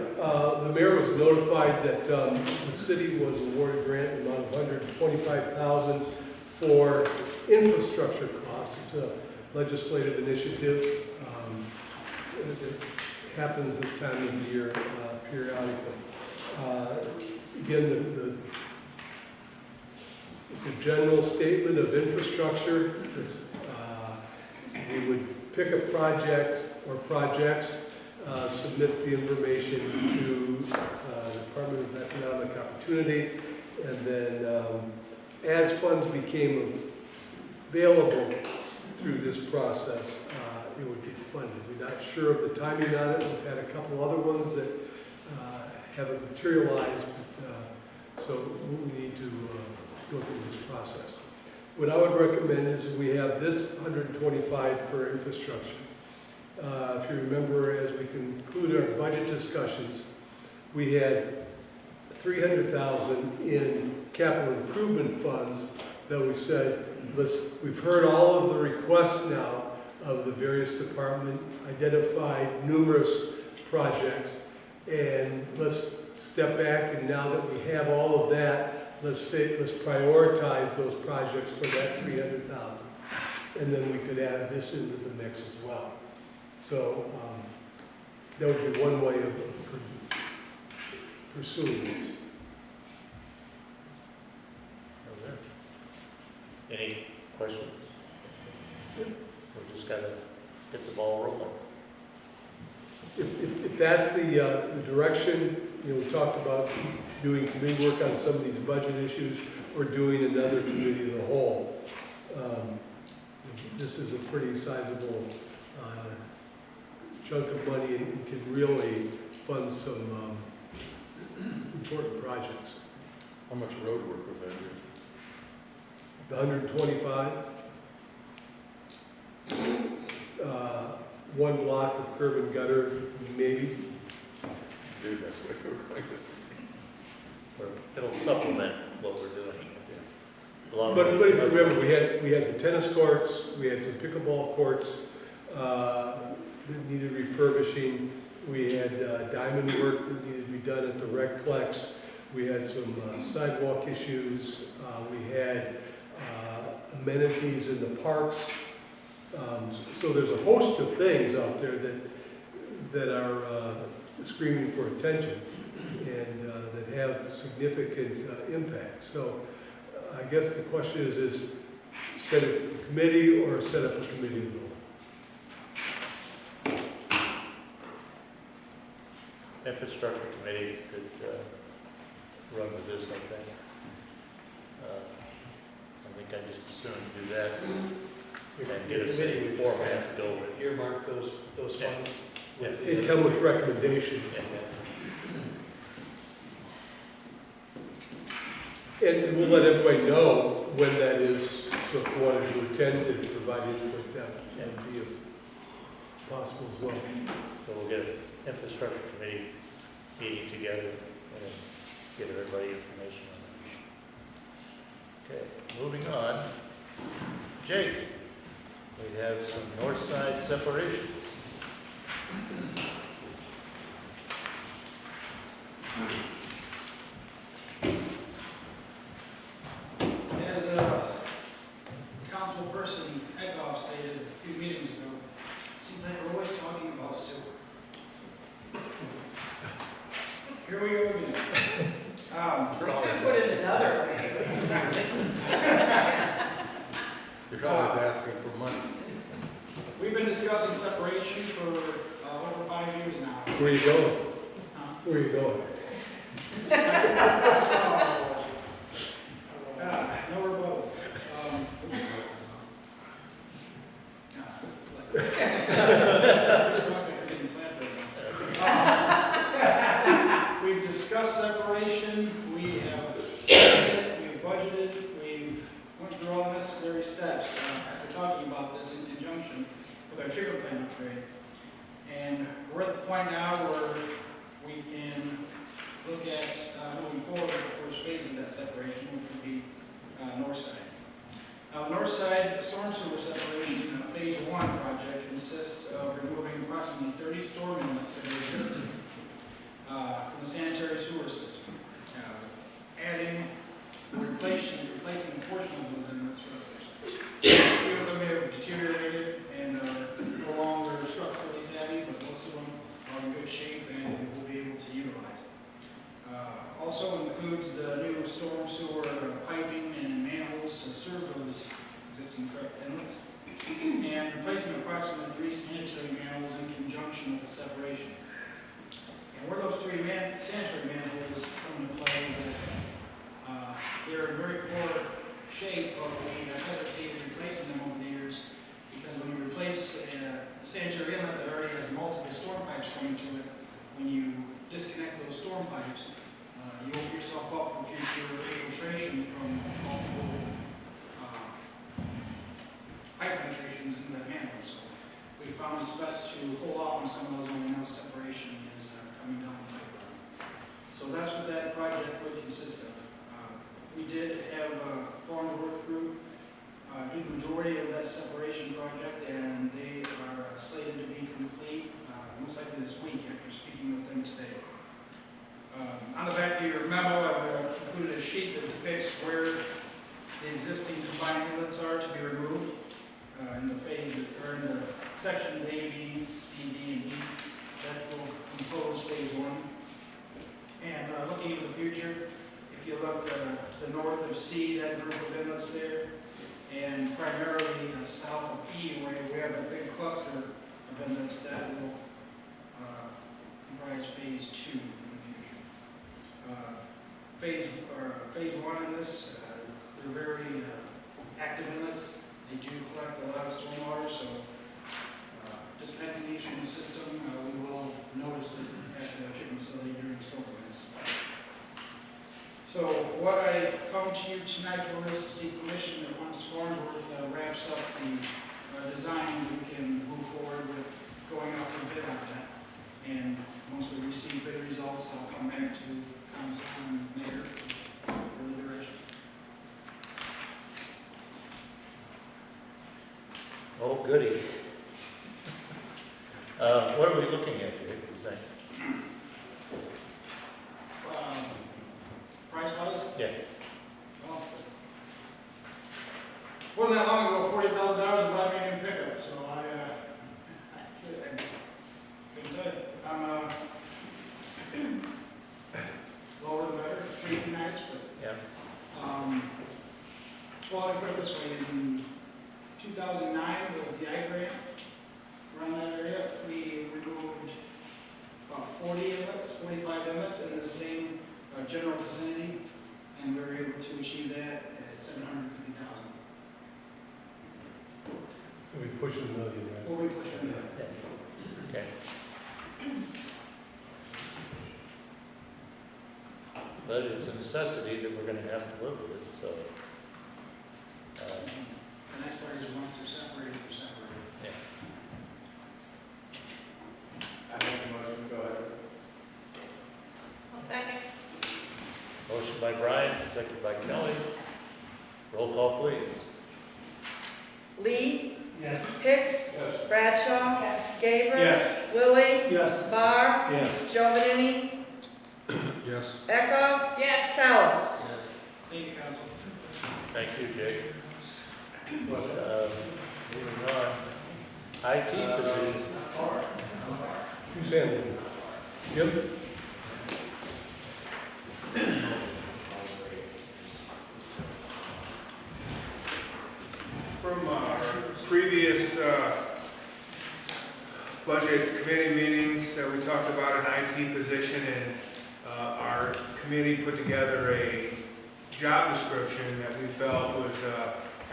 Speaker 9: the mayor was notified that the city was awarded a grant amount of $125,000 for infrastructure costs. It's a legislative initiative that happens this time of the year periodically. Again, it's a general statement of infrastructure. We would pick a project or projects, submit the information to the Department of Economic Opportunity, and then as funds became available through this process, it would get funded. We're not sure of the timing on it. We've had a couple other ones that haven't materialized, but so we need to go through this process. What I would recommend is we have this 125 for infrastructure. If you remember, as we concluded our budget discussions, we had $300,000 in capital improvement funds that we said, we've heard all of the requests now of the various departments, identified numerous projects, and let's step back, and now that we have all of that, let's prioritize those projects for that $300,000. And then we could add this into the mix as well. So that would be one way of pursuing this.
Speaker 1: Any questions? We just got to get the ball rolling.
Speaker 9: If that's the direction, we talked about doing committee work on some of these budget issues or doing another committee of the whole. This is a pretty sizable chunk of money and can really fund some important projects.
Speaker 4: How much road work would that do?
Speaker 9: The 125, one block of curb and gutter, maybe.
Speaker 4: Dude, that's what we're going to see.
Speaker 1: It'll supplement what we're doing.
Speaker 9: But if you remember, we had the tennis courts, we had some pickleball courts that needed refurbishing. We had diamond work that needed to be done at the Recplex. We had some sidewalk issues. We had amenities in the parks. So there's a host of things out there that are screaming for attention and that have significant impact. So I guess the question is set up a committee or set up a committee of the whole?
Speaker 1: infrastructure committee could run with this, I think. I think I just assumed do that and get a format to go with.
Speaker 2: Earmark those
Speaker 1: Yeah.
Speaker 2: funds.
Speaker 1: Yeah.
Speaker 9: It come with recommendations. And we'll let everybody know when that is, so if you wanted to attend and provide input, that would be as possible as well.
Speaker 1: So we'll get an infrastructure committee meeting together and get everybody information on it. Okay, moving on. Jake, we have some north side separations.
Speaker 13: As Councilperson Eckhoff stated a few meetings ago, seems like we're always talking about sewer. Here we go again.
Speaker 4: You're always
Speaker 11: Put it
Speaker 4: asking,
Speaker 11: another way.
Speaker 4: you're always asking for money.
Speaker 13: We've been discussing separation for over 5 years now.
Speaker 9: Where are you going? Where are you going?
Speaker 13: No rebuttal. We've discussed separation, we have we've budgeted, we've went through all the necessary steps after talking about this in conjunction with our treatment plant upgrade. And we're at the point now where we can look at moving forward with the first phase of that separation, which would be north side. Now, the north side storm sewer separation phase 1 project consists of removing approximately 30 storm inlets that are existing from the sanitary sewer system, adding, replacing a portion of those inlets for others. A few of them have deteriorated and are no longer structurally savvy, but most of them are in good shape and we'll be able to utilize. Also includes the new storm sewer piping and manholes to serve those existing inlets, and replacing approximately 3 sanitary manholes in conjunction with the separation. And where those 3 sanitary manholes come into play, they're in very poor shape, but we have hesitated replacing them over the years, because when you replace a sanitary inlet that already has multiple storm pipes coming to it, when you disconnect those storm pipes, you open yourself up for future infiltration from multiple pipe penetrations into that manhole. So we found it's best to hold off on some of those when we know separation is coming down the pipeline. So that's what that project would consist of. We did have a Farnsworth group do the majority of that separation project, and they are slated to be complete most likely this week after speaking with them today. On the back of your memo, I've included a sheet that depicts where the existing combined inlets are to be removed in the phase, or in the sections A, B, C, D, and E. That will compose phase 1. And looking into the future, if you look to the north of C, that group of inlets there, and primarily south of E, where we have a big cluster of inlets, that will comprise phase 2. Phase 1 in this, they're very active inlets. They do collect a lot of stormwater, so disconnecting these from the system, we will notice it at the treatment facility during storm events. So what I come to you tonight for this to seek permission that once Farnsworth wraps up the design, we can move forward with going out for bid on that. And once we receive bid results, I'll come back to council and mayor for the direction.
Speaker 1: Oh, goody. What are we looking at here, you think?
Speaker 13: Price-wise?
Speaker 1: Yeah.
Speaker 13: Well, wasn't that long ago, $40,000 to buy me a new pickup, so I couldn't tell you. Lower the better, pretty nice, but
Speaker 1: Yeah.
Speaker 13: well, I put it this way, in 2009 was the I grant around that area. We removed about 40 inlets, 45 inlets in the same general vicinity, and we were able to achieve that at $750,000.
Speaker 9: We push a million, right?
Speaker 13: Well, we pushed it.
Speaker 1: Okay. But it's a necessity that we're gonna have to live with, so.
Speaker 13: The nice part is once they're separated, they're separated.
Speaker 1: Yeah.
Speaker 5: I make the motion, go ahead.
Speaker 3: I'll second.
Speaker 1: Motion by Brian, second by Kelly. Roll call, please.
Speaker 11: Lee,
Speaker 5: Yes.
Speaker 11: Hicks,
Speaker 5: Yes.
Speaker 11: Bradshaw, Gabriel,
Speaker 5: Yes.
Speaker 11: Willie,
Speaker 5: Yes.
Speaker 11: Barr,
Speaker 9: Yes.
Speaker 11: Joe
Speaker 4: Yes.
Speaker 11: Eckhoff,
Speaker 3: Yes.
Speaker 11: Callis.
Speaker 13: Thank you, Council.
Speaker 1: Thank you, Jake. Moving on. IT positions.
Speaker 9: Who's handling it? Yep.
Speaker 5: From our previous budget committee meetings, we talked about an IT position, and our committee put together a job description that we felt was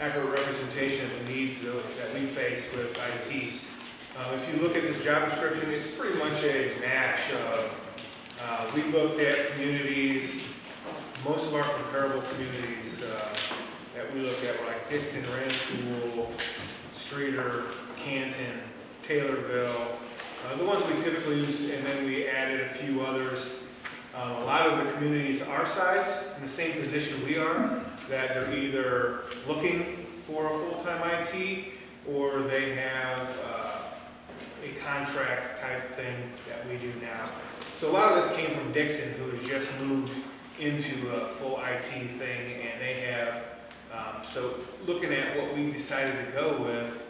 Speaker 5: accurate representation of the needs that we face with IT. If you look at this job description, it's pretty much a mash of, we looked at communities, most of our comparable communities that we looked at were like Dixon, Rantoul, Streeter, Canton, Taylorville, the ones we typically use, and then we added a few others. A lot of the communities our size, in the same position we are, that they're either looking for a full-time IT or they have a contract type thing that we do now. So a lot of this came from Dixon, who has just moved into a full IT thing, and they have, so looking at what we decided to go with,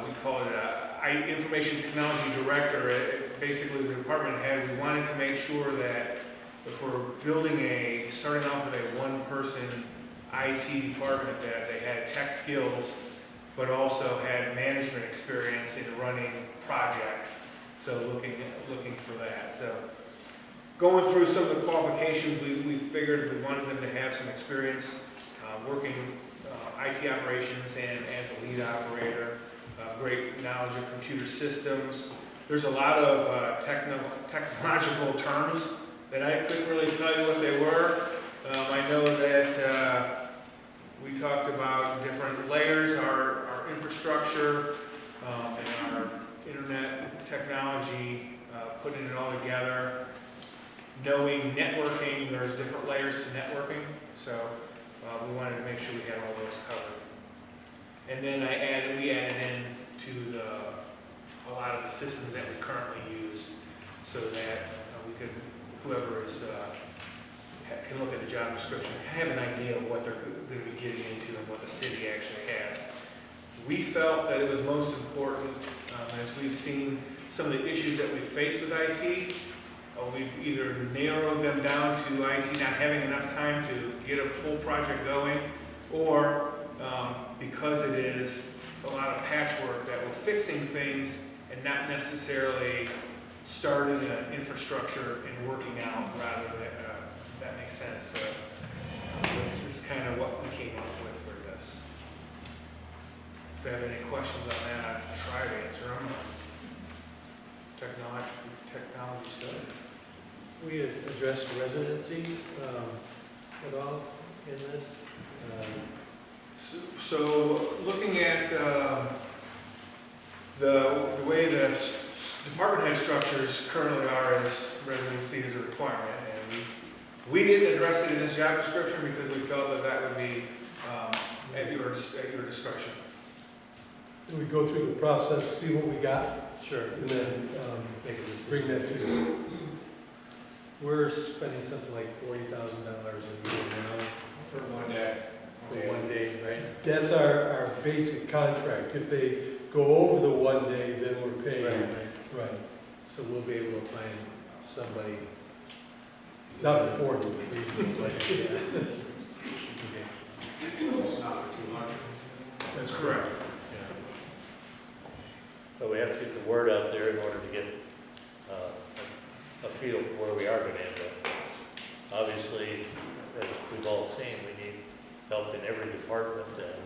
Speaker 5: we call it information technology director. Basically, the department head, we wanted to make sure that if we're starting off with a one-person IT department, that they had tech skills, but also had management experience in running projects. So looking for that. So going through some of the qualifications, we figured we wanted them to have some experience working IT operations and as a lead operator, great knowledge of computer systems. There's a lot of technological terms that I couldn't really tell you what they were. I know that we talked about different layers, our infrastructure, and our internet technology, putting it all together. Knowing networking, there's different layers to networking, so we wanted to make sure we had all those covered. And then we added in to a lot of the systems that we currently use, so that we could, whoever is can look at the job description, have an idea of what they're going to be getting into and what the city actually has. We felt that it was most important, as we've seen some of the issues that we face with IT. We've either narrowed them down to IT not having enough time to get a full project going, or because it is a lot of patchwork, that we're fixing things and not necessarily starting an infrastructure and working out, rather than, if that makes sense. So this is kind of what we came up with for this. If they have any questions on that, I'll try to answer them. Technology stuff.
Speaker 2: We had addressed residency at all in this?
Speaker 5: So looking at the way the department head structures currently are, as residency is a requirement, and we didn't address it in this job description because we felt that would be at your discretion.
Speaker 9: We go through the process, see what we got,
Speaker 2: Sure.
Speaker 9: and then bring that to you.
Speaker 2: We're spending something like $40,000 a year now
Speaker 5: For one day.
Speaker 2: for 1 day, right?
Speaker 9: That's our basic contract. If they go over the 1 day, then we're paying. Right.
Speaker 2: So we'll be able to find somebody.
Speaker 9: Not for 40, reasonable, but yeah.
Speaker 5: That's correct.
Speaker 1: But we have to get the word out there in order to get a feel for where we are gonna end up. Obviously, as we've all seen, we need help in every department and,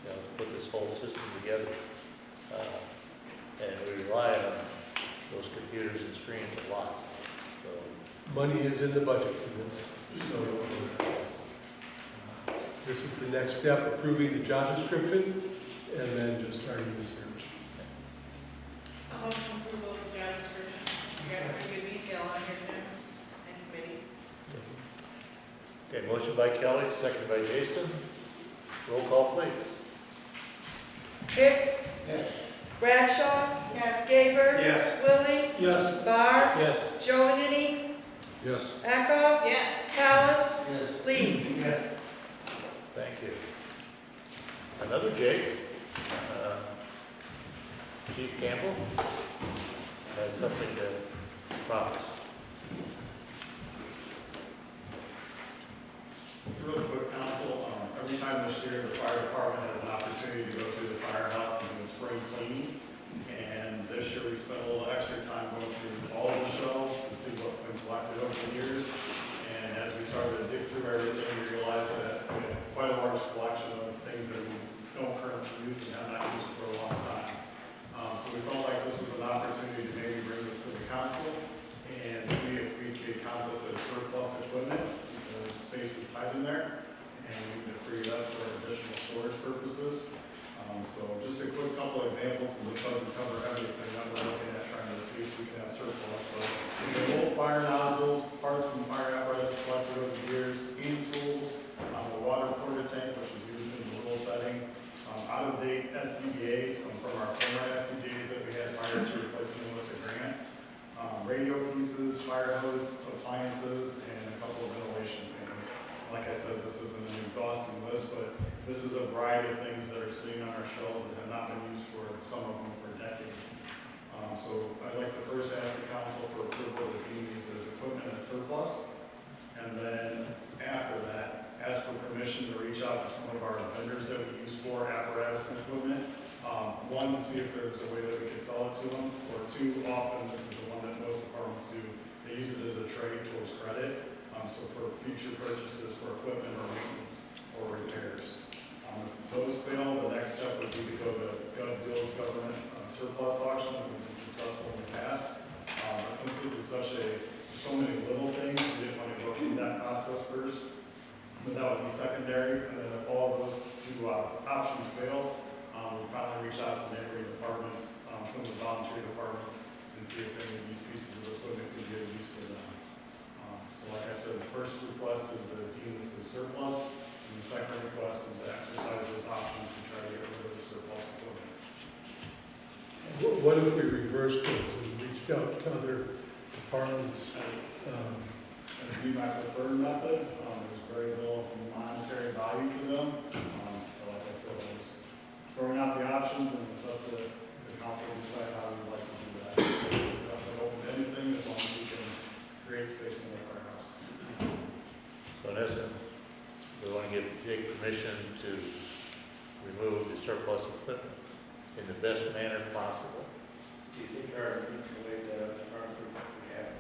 Speaker 1: you know, to put this whole system together. And we rely on those computers and screens a lot, so.
Speaker 9: Money is in the budget for this, so this is the next step, approving the job description, and then just starting the search.
Speaker 3: A motion approval of the job description. You got pretty good detail on here, Jim, and committee.
Speaker 1: Okay, motion by Kelly, second by Jason. Roll call, please.
Speaker 11: Hicks.
Speaker 13: Yes.
Speaker 11: Bradshaw.
Speaker 3: Yes.
Speaker 11: Gaber.
Speaker 13: Yes.
Speaker 11: Willie.
Speaker 13: Yes.
Speaker 11: Barr.
Speaker 2: Yes.
Speaker 11: Joanne.
Speaker 4: Yes.
Speaker 11: Echo.
Speaker 3: Yes.
Speaker 11: Callis.
Speaker 13: Yes.
Speaker 11: Lee.
Speaker 13: Yes.
Speaker 1: Thank you. Another Jake. Chief Campbell has something to promise.
Speaker 14: Real quick, council, every time this year, the fire department has an opportunity to go through the firehouse and do a spring cleaning. And this year, we spent a little extra time going through all the shelves to see what's been collected over the years. And as we started to dig through everything, we realized that we had quite a large collection of things that we don't currently use and have not used for a long time. So we felt like this was an opportunity to maybe bring this to the council and see if we could count this as surplus equipment, because space is tight in there, and we need to free it up for additional storage purposes. So just a quick couple examples, and this doesn't cover everything that we're looking at, trying to see if we can have surplus. But we have old fire nozzles, parts from fire apparatus collected over the years, heating tools, the water porta tank, which is used in the rural setting, out-of-date SCBA's from our former SCBA's that we had prior to replacing them with the grant, radio pieces, fire hose, appliances, and a couple of ventilation fans. Like I said, this isn't an exhaustive list, but this is a variety of things that are sitting on our shelves that have not been used for, some of them for decades. So I'd like to first ask the council for approval of deeming these as equipment as surplus. And then after that, ask for permission to reach out to some of our vendors that we use for apparatus and equipment. One, to see if there's a way that we could sell it to them, or two, often, this is the one that most departments do, they use it as a trade towards credit. So for future purchases for equipment or maintenance or repairs. If those fail, the next step would be to go to GovDeals government surplus auction, and we've been successful in the past. But since this is so many little things, we didn't want to go through that process first. But that would be secondary, and then if all of those two options fail, we finally reach out to neighboring departments, some of the volunteer departments, and see if any of these pieces of equipment could get used for them. So like I said, the first request is to deem this as surplus, and the second request is to exercise those options to try to get rid of the surplus equipment.
Speaker 9: What if we reversed those and reached out to other departments?
Speaker 14: And it'd be my preferred method. There's very little monetary value to them. But like I said, I was throwing out the options, and it's up to the council to decide how we'd like to do that. We're not going to open anything as long as we can create space in the firehouse.
Speaker 1: So in essence, we want to give Jake permission to remove the surplus equipment in the best manner possible.
Speaker 13: Do you think our neutral weight Hartford we have?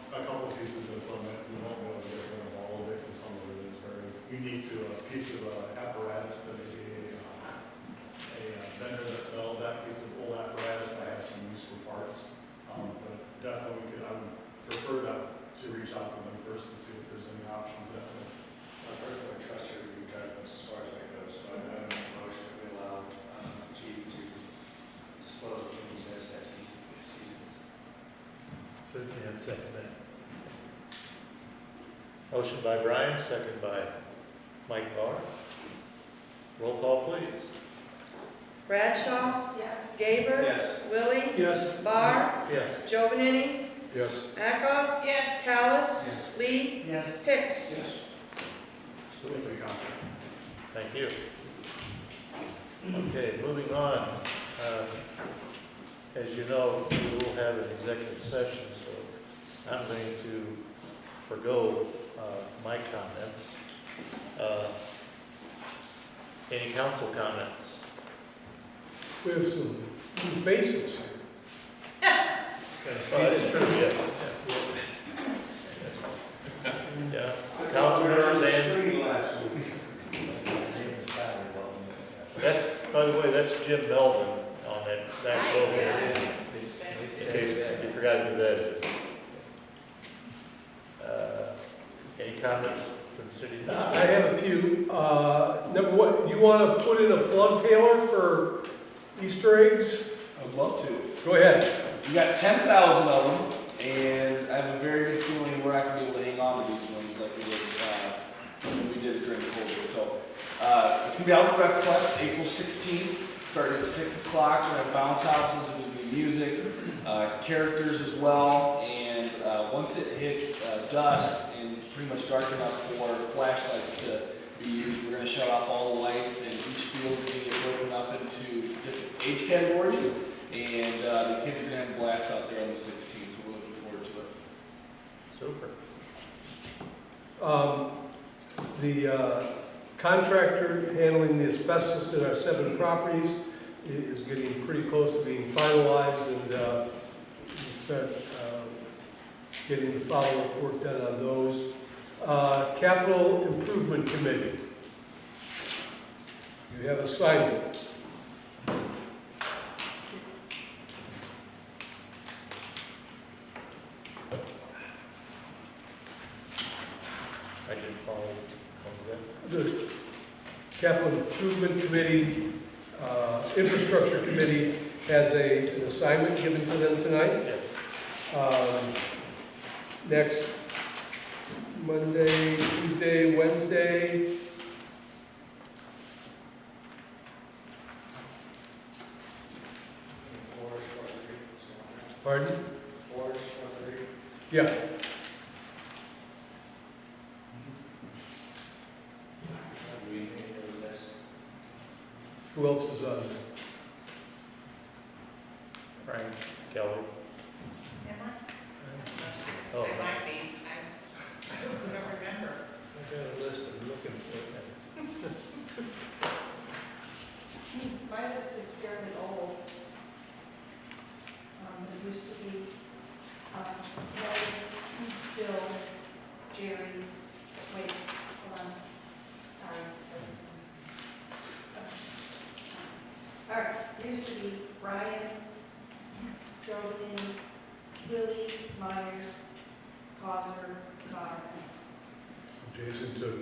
Speaker 14: A couple pieces of equipment, we won't be able to get rid of all of it, because some of it is very unique to a piece of apparatus that maybe a vendor that sells that piece of old apparatus might have some use for parts. But definitely I would prefer to reach out to them first to see if there's any options that way.
Speaker 13: Personally, I trust your review judgments as far as that goes, so I make a motion that we allow Chief to dispose of things as he sees.
Speaker 1: Certainly, I'd second that. Motion by Brian, second by Mike Barr. Roll call, please.
Speaker 11: Bradshaw.
Speaker 3: Yes.
Speaker 11: Gaber.
Speaker 13: Yes.
Speaker 11: Willie.
Speaker 2: Yes.
Speaker 11: Barr.
Speaker 1: Yes.
Speaker 11: Joanne.
Speaker 4: Yes.
Speaker 11: Echo.
Speaker 3: Yes.
Speaker 11: Callis.
Speaker 13: Yes.
Speaker 11: Lee.
Speaker 13: Yes.
Speaker 11: Hicks.
Speaker 13: Yes.
Speaker 14: Thank you, Council.
Speaker 1: Thank you. Okay, moving on. As you know, we will have an executive session, so I'm going to forego my comments. Any council comments?
Speaker 9: We have some new faces here.
Speaker 1: It's true, yes. Yeah, council members and, that's, by the way, that's Jim Melvin on that road there. In case you forgot who that is. Any comments from the city?
Speaker 9: I have a few. Number one, you want to put in a plug, Taylor, for Easter eggs?
Speaker 15: I'd love to.
Speaker 9: Go ahead.
Speaker 15: We got 10,000 of them, and I have a very good feeling we're not going to be able to hang on to these ones like we did during COVID. So it's going to be out the Recplex, April 16th, starting at 6 o'clock. We're going to have bounce houses, there's going to be music, characters as well, and once it hits dusk and pretty much dark enough for flashlights to be used, we're going to shut off all the lights, and each field is going to get broken up into different age categories. And the kids are going to have a blast out there on the 16th, so we're looking forward to it.
Speaker 1: Super.
Speaker 9: The contractor handling the asbestos in our 7 properties is getting pretty close to being finalized, and we'll start getting the follow-up work done on those. Capital Improvement Committee. You have assignment.
Speaker 1: I didn't follow that.
Speaker 9: The Capital Improvement Committee, Infrastructure Committee has an assignment given to them tonight.
Speaker 1: Yes.
Speaker 9: Next Monday, Tuesday, Wednesday. Pardon? Yeah. Who else is on there?
Speaker 1: Frank, Kelly.
Speaker 3: Am I?
Speaker 1: Oh,
Speaker 3: I might be. I don't remember.
Speaker 1: I got a list of looking for.
Speaker 11: My list is fairly old. It used to be, Rose, Bill, Jerry, wait, hold on, sorry, that's, all right, it used to be Brian, Jolene, Willie, Myers, Causer, Bonner.
Speaker 9: Jason took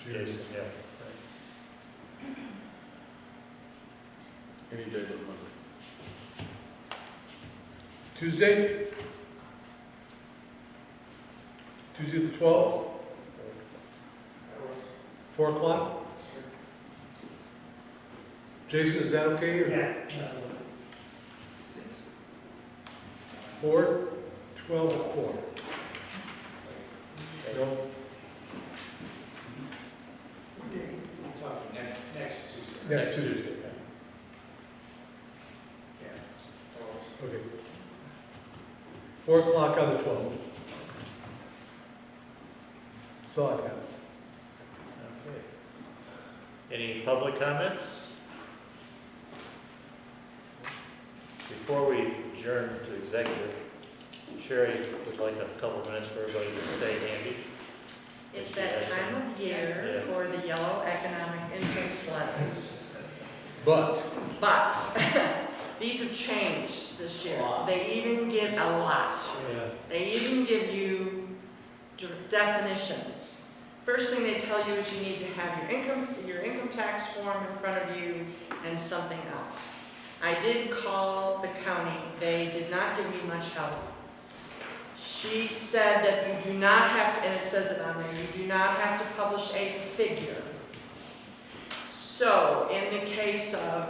Speaker 1: Jason, yeah.
Speaker 4: Any day but Monday.
Speaker 9: Tuesday? Tuesday the 12th? 4 o'clock? Jason, is that okay? Or? 4, 12 at 4. No?
Speaker 13: Next Tuesday.
Speaker 9: Next Tuesday. Okay. 4 o'clock on the 12th. That's all I've got.
Speaker 1: Okay. Any public comments? Before we adjourn to executive, Sherry would like a couple minutes for everybody to stay handy.
Speaker 11: It's that time of year
Speaker 1: Yes.
Speaker 11: for the yellow economic interest levies.
Speaker 9: But
Speaker 11: But these have changed this year. They even give a lot. They even give you definitions. First thing they tell you is you need to have your income tax form in front of you and something else. I did call the county. They did not give me much help. She said that you do not have to, and it says it on there, you do not have to publish a figure. So in the case of,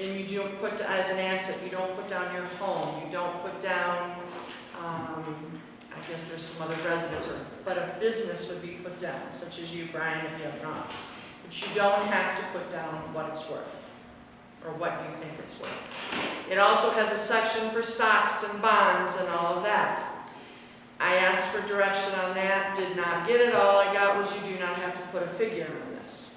Speaker 11: and you don't put as an asset, you don't put down your home, you don't put down, I guess there's some other residents, but a business would be put down, such as you, Brian, if you have not. But you don't have to put down what it's worth, or what you think it's worth. It also has a section for stocks and bonds and all of that. I asked for direction on that, did not get it. All I got was you do not have to put a figure on this.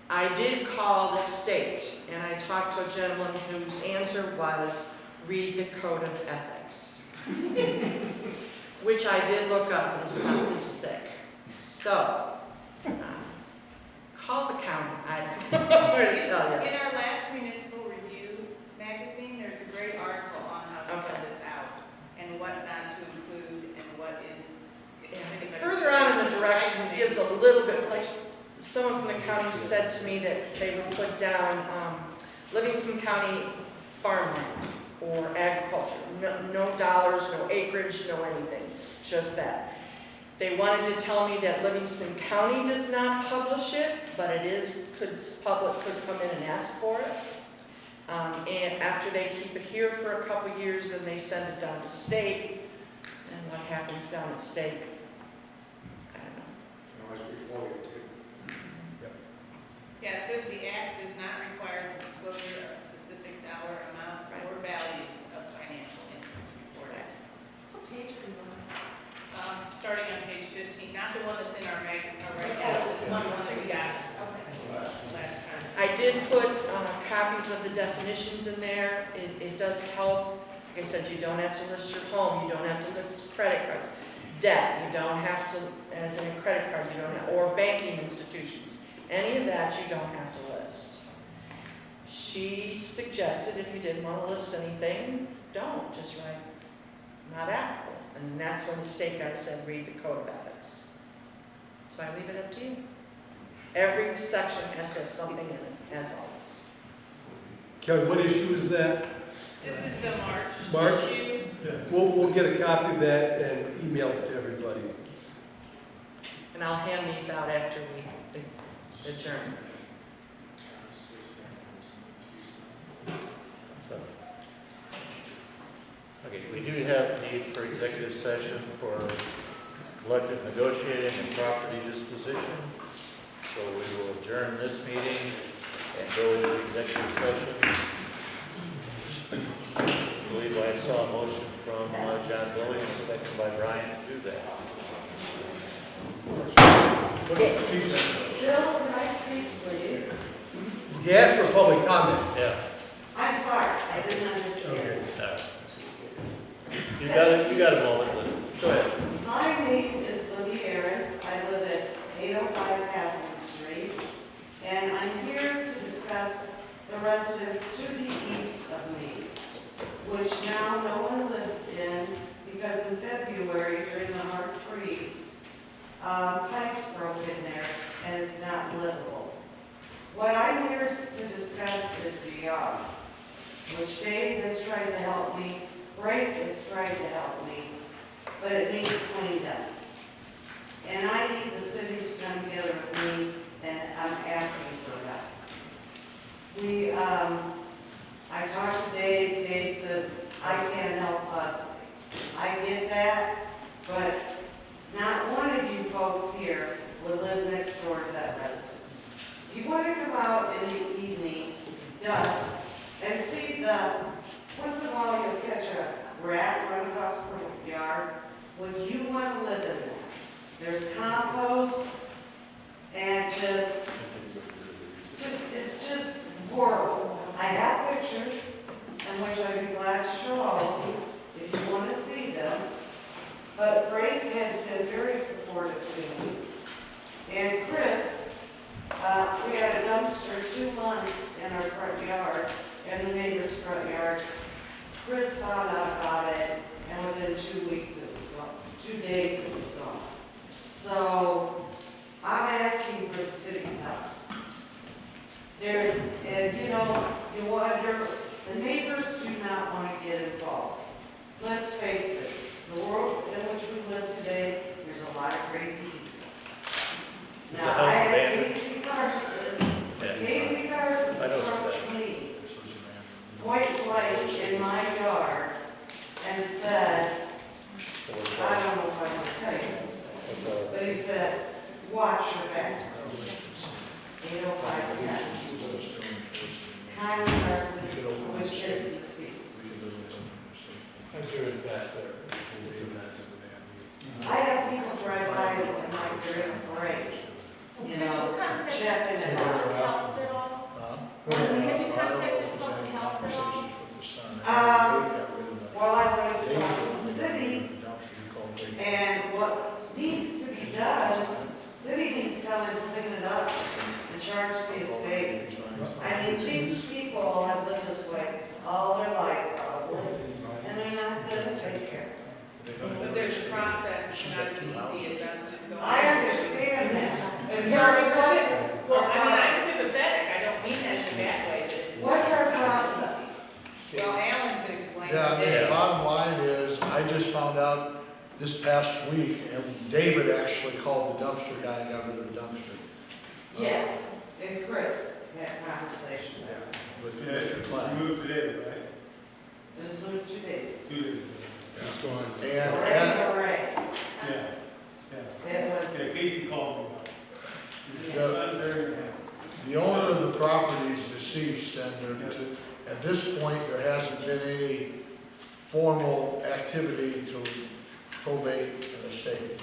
Speaker 11: I did call the state, and I talked to a gentleman whose answer was, read the code of ethics. which I did look up, and it's about this thick. So, call the county, I don't know where to tell you.
Speaker 3: In our last municipal review magazine, there's a great article on how to fill this out and what not to include and what is.
Speaker 11: Further on in the direction, it gives a little bit, like, someone from the county said to me that they would put down Livingston County farmland or agriculture. No dollars, no acreage, no anything, just that. They wanted to tell me that Livingston County does not publish it, but it is, public could come in and ask for it. And after they keep it here for a couple years, then they send it down to state. And what happens down at state, I don't know.
Speaker 3: Yeah, it says the act does not require the disclosure of specific dollar amounts or values of financial interest reported.
Speaker 11: What page are you on?
Speaker 3: Starting on page 15, not the one that's in our mag, this one that we got last time.
Speaker 11: I did put copies of the definitions in there. It does help. Like I said, you don't have to list your home, you don't have to list credit cards. Debt, you don't have to, as in a credit card, you don't have, or banking institutions. Any of that you don't have to list. She suggested if you didn't want to list anything, don't, just write not applicable. And that's when the state guy said, read the code of ethics. So I leave it up to you. Every section has to have something in it, as always.
Speaker 2: Kelly, what issue is that?
Speaker 3: This is the
Speaker 2: March?
Speaker 3: issue.
Speaker 2: We'll get a copy of that and email it to everybody.
Speaker 11: And I'll hand these out after we adjourn.
Speaker 1: Okay, we do have need for executive session for collective negotiating and property disposition. So we will adjourn this meeting and go into executive session. I believe I saw a motion from John Billy and a second by Brian to do that.
Speaker 16: Bill, can I speak, please?
Speaker 2: He asked for public comment.
Speaker 1: Yeah.
Speaker 16: I'm sorry, I didn't understand.
Speaker 1: You got a moment, Liz. Go ahead.
Speaker 16: My name is Libby Ahrens. I live at 805 Catherine Street, and I'm here to discuss the residence to the east of me, which now no one lives in because in February, during the hard freeze, pipes broke in there and it's not livable. What I'm here to discuss is the yard, which Dave has tried to help me, Frank has tried to help me, but it needs cleaned up. And I need the city to come together with me, and I'm asking for that. I talked to Dave, Dave says, I can't help but, I get that, but not one of you folks here will live next door to that residence. You want to come out in the evening, dusk, and see once in a while you'll catch a rat run across the yard. Would you want to live in that? There's compost, and it's just horrible. I have pictures, and which I'd be glad to show all of you if you want to see them. But Frank has been very supportive to me. And Chris, we had a dumpster 2 months in our front yard, in the neighbor's front yard. Chris found out about it, and within 2 weeks it was gone. 2 days it was gone. So I'm asking for the city's help. You wonder, the neighbors do not want to get involved. Let's face it, the world in which we live today, there's a lot of crazy people. Now, I have Casey Carson's approached me point blank in my yard and said, I don't know if I want to tell you this, but he said, watch your back. 805 Catherine. Kind Carson, which is deceased.
Speaker 1: I'm sure it's best there.
Speaker 16: I have people drive by and like they're in a break, checking it out.
Speaker 10: Have you contacted public health at all? Well,
Speaker 16: I wanted to talk to the come and clean it up and charge the estate. I mean, these people have lived this way all their life probably, and they're not gonna take care.
Speaker 3: But there's a process, it's not as easy as us just going.
Speaker 16: I understand that, but
Speaker 3: Well,
Speaker 16: Carrie, what's
Speaker 3: well,
Speaker 16: our
Speaker 3: I mean,
Speaker 16: process?
Speaker 3: I'm sympathetic, I don't mean that in a bad way, but it's.
Speaker 16: What's our process?
Speaker 3: Well, Alan could explain.
Speaker 10: Yeah, I mean,
Speaker 3: it.
Speaker 10: the bottom line is, I just found out this past week, and David actually called the dumpster guy and got rid of the dumpster.
Speaker 16: Yes, and Chris had conversation.
Speaker 10: Yeah, with Mr. Klein.
Speaker 5: moved today, right?
Speaker 16: Just moved 2 days.
Speaker 5: 2 days.
Speaker 4: It's going,
Speaker 10: And,
Speaker 16: Hooray.
Speaker 5: Yeah,
Speaker 16: It was,
Speaker 5: Casey called me about
Speaker 10: The-
Speaker 5: I'm very happy.
Speaker 10: the owner of the property is deceased, and at this point, there hasn't been any formal activity to probate an estate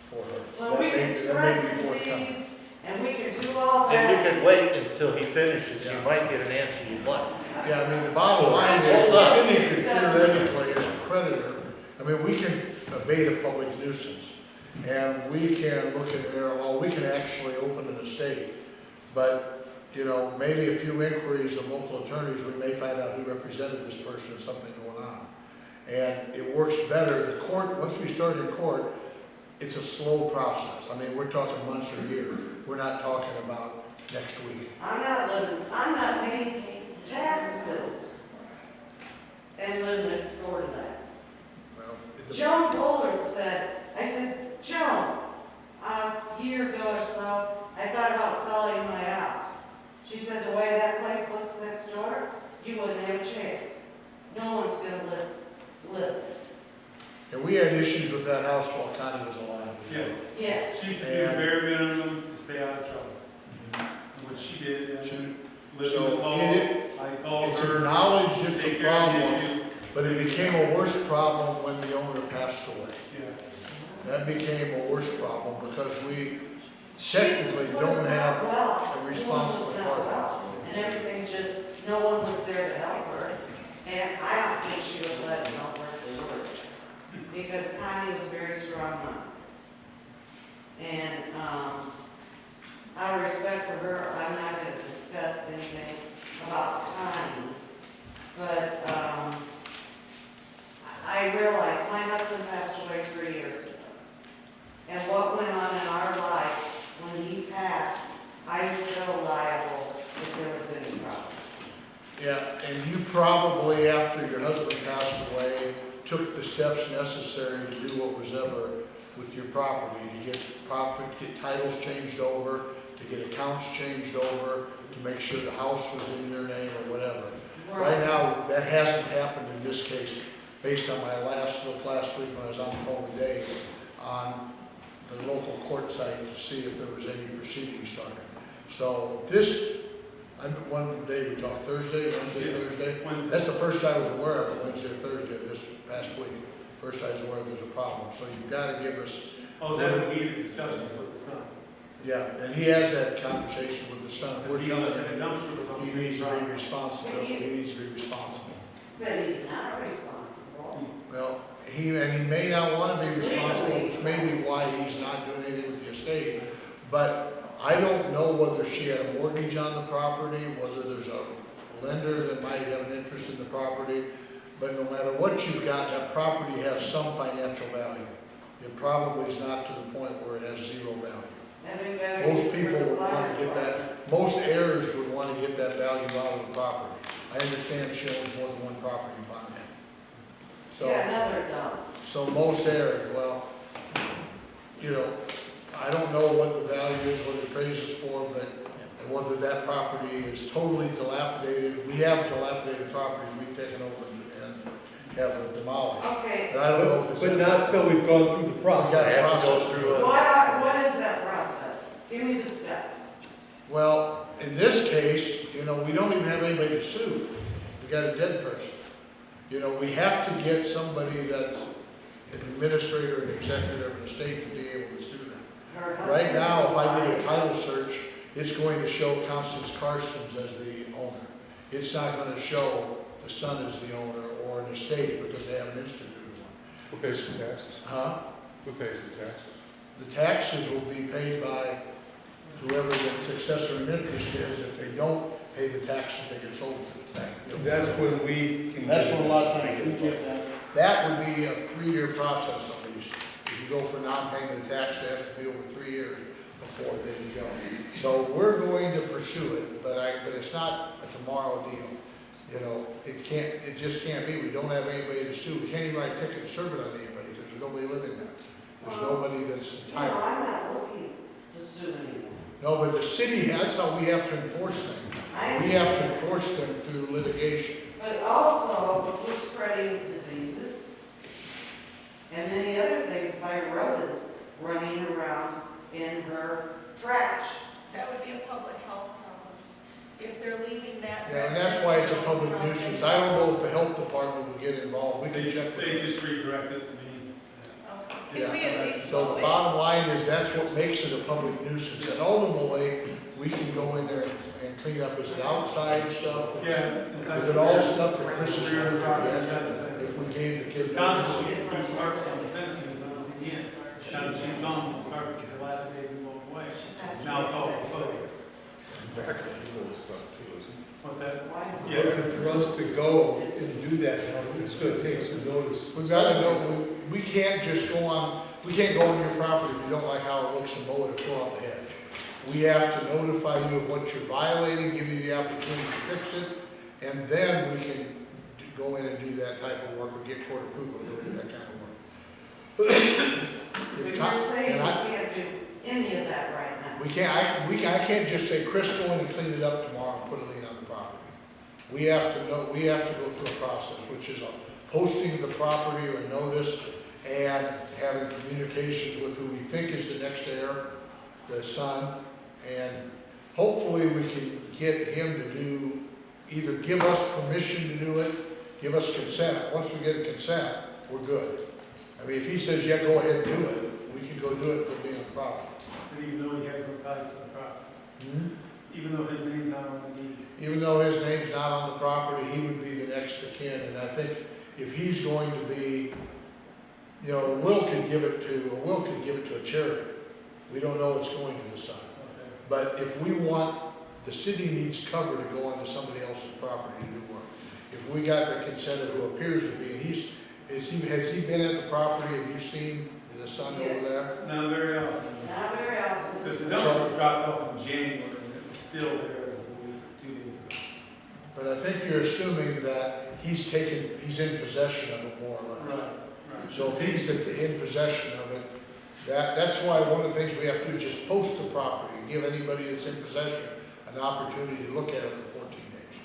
Speaker 10: for her.
Speaker 16: so
Speaker 10: That
Speaker 16: we
Speaker 10: may-
Speaker 16: can
Speaker 10: that
Speaker 16: spread
Speaker 10: may be forthcoming.
Speaker 16: disease, and we can do all
Speaker 1: If you
Speaker 16: that.
Speaker 1: could wait until he finishes, you
Speaker 10: Yeah.
Speaker 1: might get an answer you want.
Speaker 10: Yeah, I mean, the bottom line is,
Speaker 1: Hold
Speaker 10: the
Speaker 1: on.
Speaker 10: city could theoretically, as a creditor, I mean, we can abate a public nuisance, and we can look at, well, we can actually open an estate, but, you know, maybe a few inquiries of local attorneys, we may find out who represented this person and something going on. And it works better, the court, once we start in court, it's a slow process. I mean, we're talking months or years, we're not talking about next week.
Speaker 16: I'm not paying taxes and live next door to that.
Speaker 10: Well, it depends.
Speaker 16: Joan Bullard said, I said, Joan, a year ago or so, I thought about selling my house. She said, the way that place looks next door, you wouldn't have a chance. No one's gonna live.
Speaker 10: And we had issues with that house while Connie was alive.
Speaker 5: Yes.
Speaker 16: Yes.
Speaker 5: She used to do the bare minimum to stay out of trouble. And what she did,
Speaker 10: She-
Speaker 5: listened
Speaker 10: So
Speaker 5: to calls, I called
Speaker 10: It's
Speaker 5: her.
Speaker 10: acknowledged it's a
Speaker 5: take care of the
Speaker 10: problem,
Speaker 5: issue.
Speaker 10: but it became a worse problem when the owner passed away.
Speaker 5: Yeah.
Speaker 10: That became a worse problem because we
Speaker 16: She
Speaker 10: technically
Speaker 16: was
Speaker 10: don't
Speaker 16: not
Speaker 10: have
Speaker 16: well.
Speaker 10: a responsible
Speaker 16: The woman was not
Speaker 10: party.
Speaker 16: well. And everything just, no one was there to help her. And I don't think she was let help her for sure. Because Connie was a very strong mom. And, out of respect for her, I'm not gonna discuss anything about Connie. But, I realized my husband passed away 3 years ago. And what went on in our life when he passed, I was still liable if there was any problem.
Speaker 10: Yeah, and you probably, after your husband passed away, took the steps necessary to do what was ever with your property, to get titles changed over, to get accounts changed over, to make sure the house was in your name or whatever. Right now, that hasn't happened in this case, based on my last week when I was on the phone with Dave, on the local court site to see if there was any proceedings started. So this, one day we talked Thursday.
Speaker 5: Wednesday.
Speaker 10: That's the first I was aware of it, Wednesday or Thursday this past week. First I was aware there's a problem, so you've got to give us.
Speaker 5: Oh, is that a heated discussion with the son?
Speaker 10: Yeah, and he has had conversation with the son. We're telling
Speaker 5: And the
Speaker 10: him
Speaker 5: dumpster was on
Speaker 10: he
Speaker 5: the
Speaker 10: needs to
Speaker 5: same
Speaker 10: be responsible, he needs to be responsible.
Speaker 16: But he's not responsible.
Speaker 10: Well, he may not want to be responsible, which may be why he's not doing anything with the estate. But I don't know whether she had a mortgage on the property, whether there's a lender that might have an interest in the property. But no matter what you've got, that property has some financial value. It probably is not to the point where it has zero value. Most people would want to get that, most heirs would want to get that value out of the property. I understand she owns more than one property in Pontiac. So,
Speaker 16: Yeah, another dump.
Speaker 10: so most heirs, well, you know, I don't know what the value is, what it appraises for, but and whether that property is totally dilapidated. We have dilapidated properties we've taken over and have demolished.
Speaker 16: Okay,
Speaker 10: But I don't know if it's.
Speaker 9: But not until we've gone through the
Speaker 10: We
Speaker 9: process.
Speaker 10: got to
Speaker 1: Have to go
Speaker 10: process
Speaker 1: through
Speaker 16: what is that process? Give me the steps.
Speaker 10: Well, in this case, you know, we don't even have anybody to sue. We got a dead person. You know, we have to get somebody that's an administrator, an executive of an estate to be able to sue them.
Speaker 16: Her
Speaker 10: Right now, if I
Speaker 16: husband
Speaker 10: did a title search, it's going to show Constance Karstens as the owner. It's not going to show the son as the owner or an estate because they haven't instituted one.
Speaker 4: who pays the taxes?
Speaker 10: Huh?
Speaker 4: Who pays the taxes?
Speaker 10: The taxes will be paid by whoever the successor in interest is, if they don't pay the taxes, they get sold for the tax.
Speaker 2: That's when we can.
Speaker 10: That's when a lot of times we get that. That would be a 3-year process at least. If you go for non-payment of tax, it has to be over 3 years before they go. So we're going to pursue it, but it's not a tomorrow deal. You know, it just can't be. We don't have anybody to sue. We can't even write a ticket and serve it on anybody because there's nobody living there. There's nobody that's entitled.
Speaker 16: No, I'm not looking to sue anyone.
Speaker 10: No, but the city, that's how we have to enforce them. We have to enforce them through litigation.
Speaker 16: But also, we're spreading diseases and many other things by rodents running around in her trash.
Speaker 17: That would be a public health problem. If they're leaving that.
Speaker 10: Yeah, and that's why it's a public nuisance. I don't know if the health department will get involved. We can check.
Speaker 5: They just redirect it to me.
Speaker 17: Can we at least?
Speaker 10: So the bottom line is that's what makes it a public nuisance. And ultimately, we can go in there and clean up. Is it outside stuff?
Speaker 5: Yeah.
Speaker 10: Is it all stuff that Chris is going to do? If we gave the kids.
Speaker 5: Now it's all exposed. What's that? Yeah.
Speaker 2: For us to go and do that, now, it's gonna take some notice.
Speaker 10: We've got to know, we can't just go on, we can't go on your property if you don't like how it looks and mow it or pull out the hedge. We have to notify you of what you're violating, give you the opportunity to fix it, and then we can go in and do that type of work or get court approval to go do that kind of work.
Speaker 16: But you're saying we can't do any of that right now.
Speaker 10: I can't just say, Chris, go in and clean it up tomorrow and put a lien on the property. We have to go through a process, which is a posting of the property or notice and having communications with who we think is the next heir, the son, and hopefully we can get him to do, either give us permission to do it, give us consent. Once we get consent, we're good. I mean, if he says, yeah, go ahead and do it, we can go do it, put it in the property.
Speaker 5: Even though he has no ties to the property. Even though his name's not on the deed.
Speaker 10: Even though his name's not on the property, he would be the next of kin. And I think if he's going to be, you know, Will could give it to a charity. We don't know it's going to the son.
Speaker 5: Okay.
Speaker 10: But if we want, the city needs cover to go onto somebody else's property to do work. If we got the consent of who appears to be, and has he been at the property? Have you seen the son over there?
Speaker 5: Not very often.
Speaker 16: Not very often.
Speaker 5: Because the number was dropped off in January, and it was still there as a week, 2 days ago.
Speaker 10: But I think you're assuming that he's in possession of it more or less.
Speaker 5: Right.
Speaker 10: So if he's in possession of it, that's why one of the things we have to do is just post the property and give anybody that's in possession an opportunity to look at it for 14 days.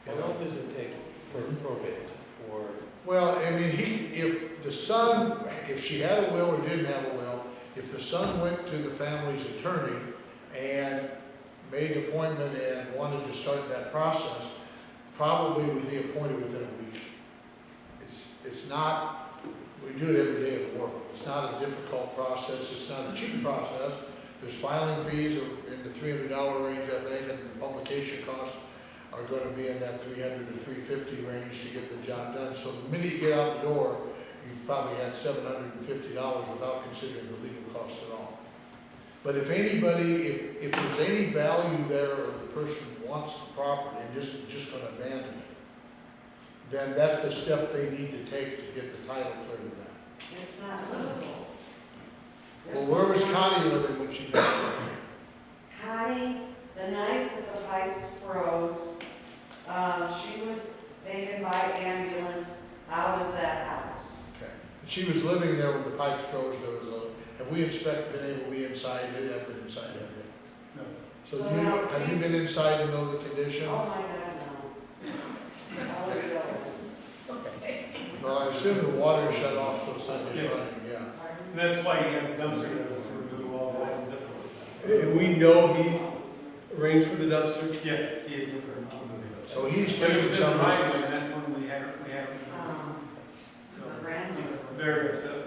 Speaker 1: How long does it take for a probate for?
Speaker 10: Well, I mean, if the son, if she had a will or didn't have a will, if the son went to the family's attorney and made an appointment and wanted to start that process, probably would be appointed within a week. It's not, we do it every day of the work. It's not a difficult process. It's not a cheap process. There's filing fees in the $300 range, I think, and publication costs are going to be in that $300 to $350 range to get the job done. So the minute you get out the door, you've probably got $750 without considering the legal cost at all. But if anybody, if there's any value there or the person wants the property and just going to abandon it, then that's the step they need to take to get the title clear to them.
Speaker 16: It's not livable.
Speaker 10: Well, where was Connie living when she died?
Speaker 16: Connie, the night that the pipes froze, she was taken by ambulance out of that house.
Speaker 10: Okay. She was living there when the pipes froze. Have we been able to be inside? Did have been inside, have you?
Speaker 5: No.
Speaker 10: So have you been inside to know the condition?
Speaker 16: Oh my God, no.
Speaker 10: Well, I assume the water shut off, so it's not just running, yeah.
Speaker 5: And that's why you have a dumpster that was to remove all the items that were.
Speaker 2: And we know he arranged for the dumpster.
Speaker 5: Yeah, he had.
Speaker 10: So he's
Speaker 5: But it
Speaker 10: taking
Speaker 5: was
Speaker 10: some
Speaker 5: in
Speaker 10: of
Speaker 5: writing,
Speaker 10: this.
Speaker 5: and that's when we had.
Speaker 16: The
Speaker 5: Very upset.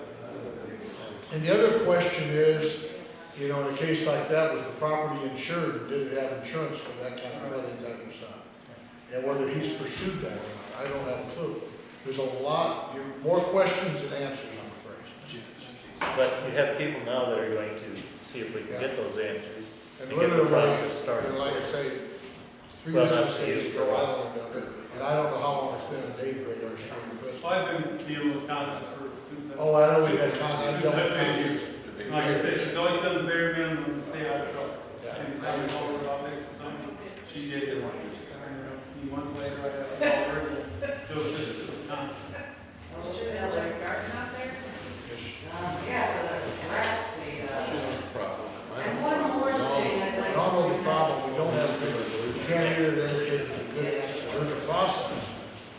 Speaker 10: And the other question is, you know, in a case like that, was the property insured? Did it have insurance for that kind of flooding type of stuff? And whether he's pursued that or not, I don't have a clue. There's a lot, more questions than answers, I'm afraid.
Speaker 1: But you have people now that are going to see if we can get those answers.
Speaker 10: And
Speaker 1: to get the
Speaker 10: literally,
Speaker 1: process started.
Speaker 10: like I say, 3
Speaker 1: Well, not
Speaker 10: business
Speaker 1: for you,
Speaker 10: days
Speaker 1: for
Speaker 10: ago, I
Speaker 1: us.
Speaker 10: learned of it, and I don't know how long it's been on Dave's radar screen, because,
Speaker 18: Well, I've been dealing with concepts for since.
Speaker 10: oh, I know we had I
Speaker 18: Since
Speaker 10: dealt
Speaker 18: I've
Speaker 10: with
Speaker 18: been here.
Speaker 10: concerts.
Speaker 18: Like I said, she's always done the bare minimum to stay out of trouble.
Speaker 10: Yeah,
Speaker 18: And
Speaker 10: I
Speaker 18: I
Speaker 10: understand.
Speaker 18: called her about fixing something, she did it. A few months later, I had to call her, and it was constant.
Speaker 3: Well, sure, they have a garden out there.
Speaker 16: Yeah, for the grass,
Speaker 4: She knows the problem.
Speaker 16: and one more thing I'd
Speaker 10: We
Speaker 16: like
Speaker 10: don't know
Speaker 16: to
Speaker 10: the problem, we don't have a resolution. You can't hear it as a good answer. There's a process,